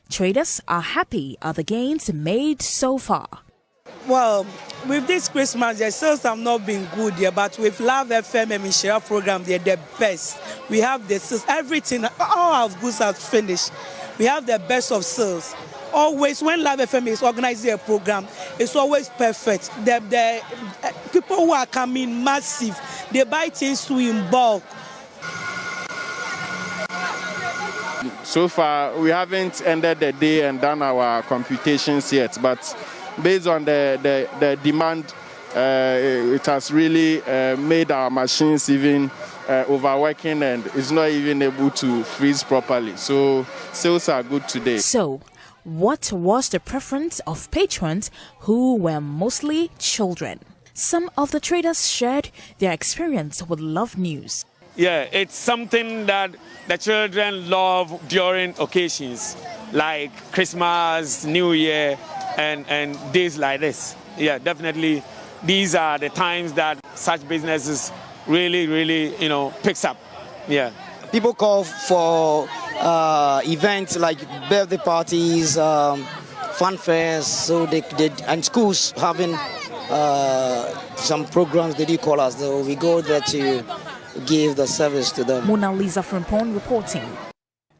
Traders are happy at the gains made so far. Well, with this Christmas, the sales have not been good here, but with Love FM and Insure program, they're the best. We have the sales, everything, all our goods are finished. We have the best of sales. Always, when Love FM is organizing a program, it's always perfect. The people who are coming massive, they buy things too in bulk. So far, we haven't ended the day and done our computations yet, but based on the demand, it has really made our machines even overworking, and it's not even able to freeze properly. So sales are good today. So, what was the preference of patrons who were mostly children? Some of the traders shared their experience with Love News. Yeah, it's something that the children love during occasions like Christmas, New Year, and days like this. Yeah, definitely these are the times that such businesses really, picks up. Yeah. People call for events like birthday parties, fun fairs, so they and schools having some programs. They do call us, so we go there to give the service to them. Mona Lisa Frimpong reporting.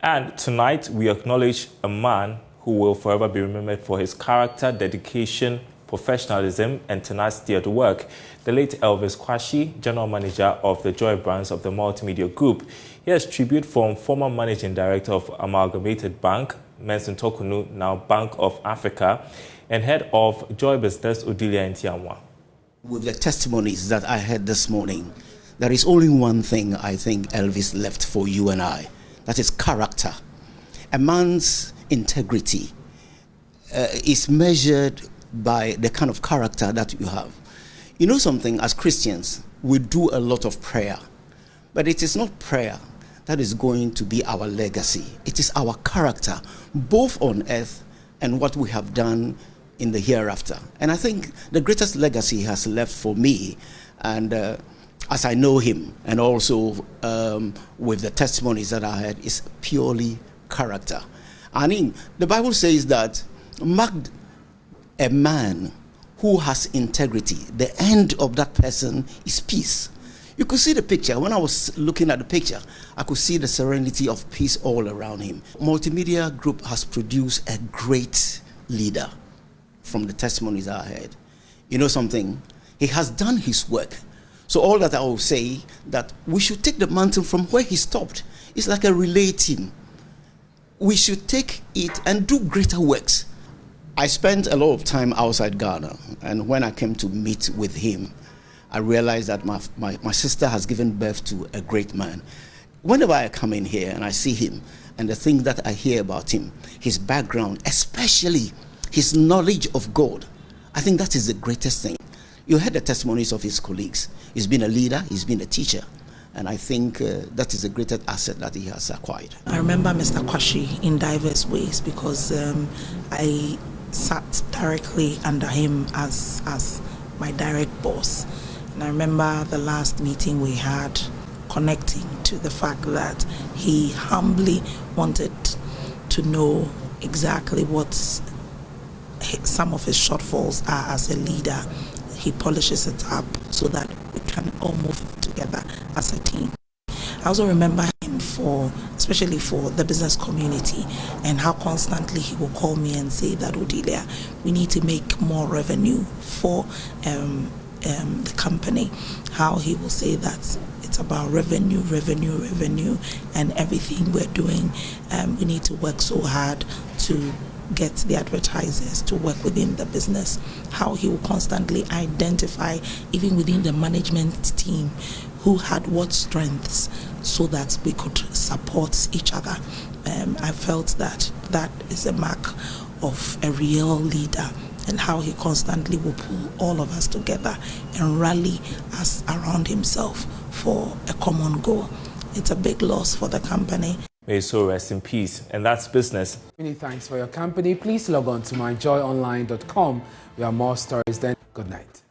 And tonight we acknowledge a man who will forever be remembered for his character, dedication, professionalism, and tenacity at work. The late Elvis Kwashie, General Manager of the Joy branch of the Multimedia Group. He has tribute from former Managing Director of Amalgamated Bank, Menson Tokunu, now Bank of Africa, and Head of Joy Business, Odilia Ntiamwa. With the testimonies that I heard this morning, there is only one thing I think Elvis left for you and I. That is character. A man's integrity is measured by the kind of character that you have. You know something, as Christians, we do a lot of prayer, but it is not prayer that is going to be our legacy. It is our character, both on earth and what we have done in the hereafter. And I think the greatest legacy he has left for me, and as I know him, and also with the testimonies that I heard, is purely character. I mean, the Bible says that mark a man who has integrity. The end of that person is peace. You could see the picture. When I was looking at the picture, I could see the serenity of peace all around him. Multimedia Group has produced a great leader from the testimonies I heard. You know something? He has done his work. So all that I will say, that we should take the mantle from where he stopped. It's like a relay team. We should take it and do greater works. I spent a lot of time outside Ghana, and when I came to meet with him, I realized that my sister has given birth to a great man. Whenever I come in here and I see him, and the things that I hear about him, his background, especially his knowledge of God, I think that is the greatest thing. You heard the testimonies of his colleagues. He's been a leader, he's been a teacher, and I think that is the greatest asset that he has acquired. I remember Mr. Kwashie in diverse ways because I sat directly under him as my direct boss. And I remember the last meeting we had connecting to the fact that he humbly wanted to know exactly what some of his shortfalls are as a leader. He polishes it up so that we can all move together as a team. I also remember him especially for the business community, and how constantly he will call me and say that, Odilia, we need to make more revenue for the company. How he will say that it's about revenue, and everything we're doing, we need to work so hard to get the advertisers to work within the business, how he will constantly identify, even within the management team, who had what strengths so that we could support each other. I felt that that is a mark of a real leader, and how he constantly will pull all of us together and rally us around himself for a common goal. It's a big loss for the company. May so rest in peace. And that's business. Many thanks for your company. Please log on to myjoyonline.com. We have more stories then. Good night.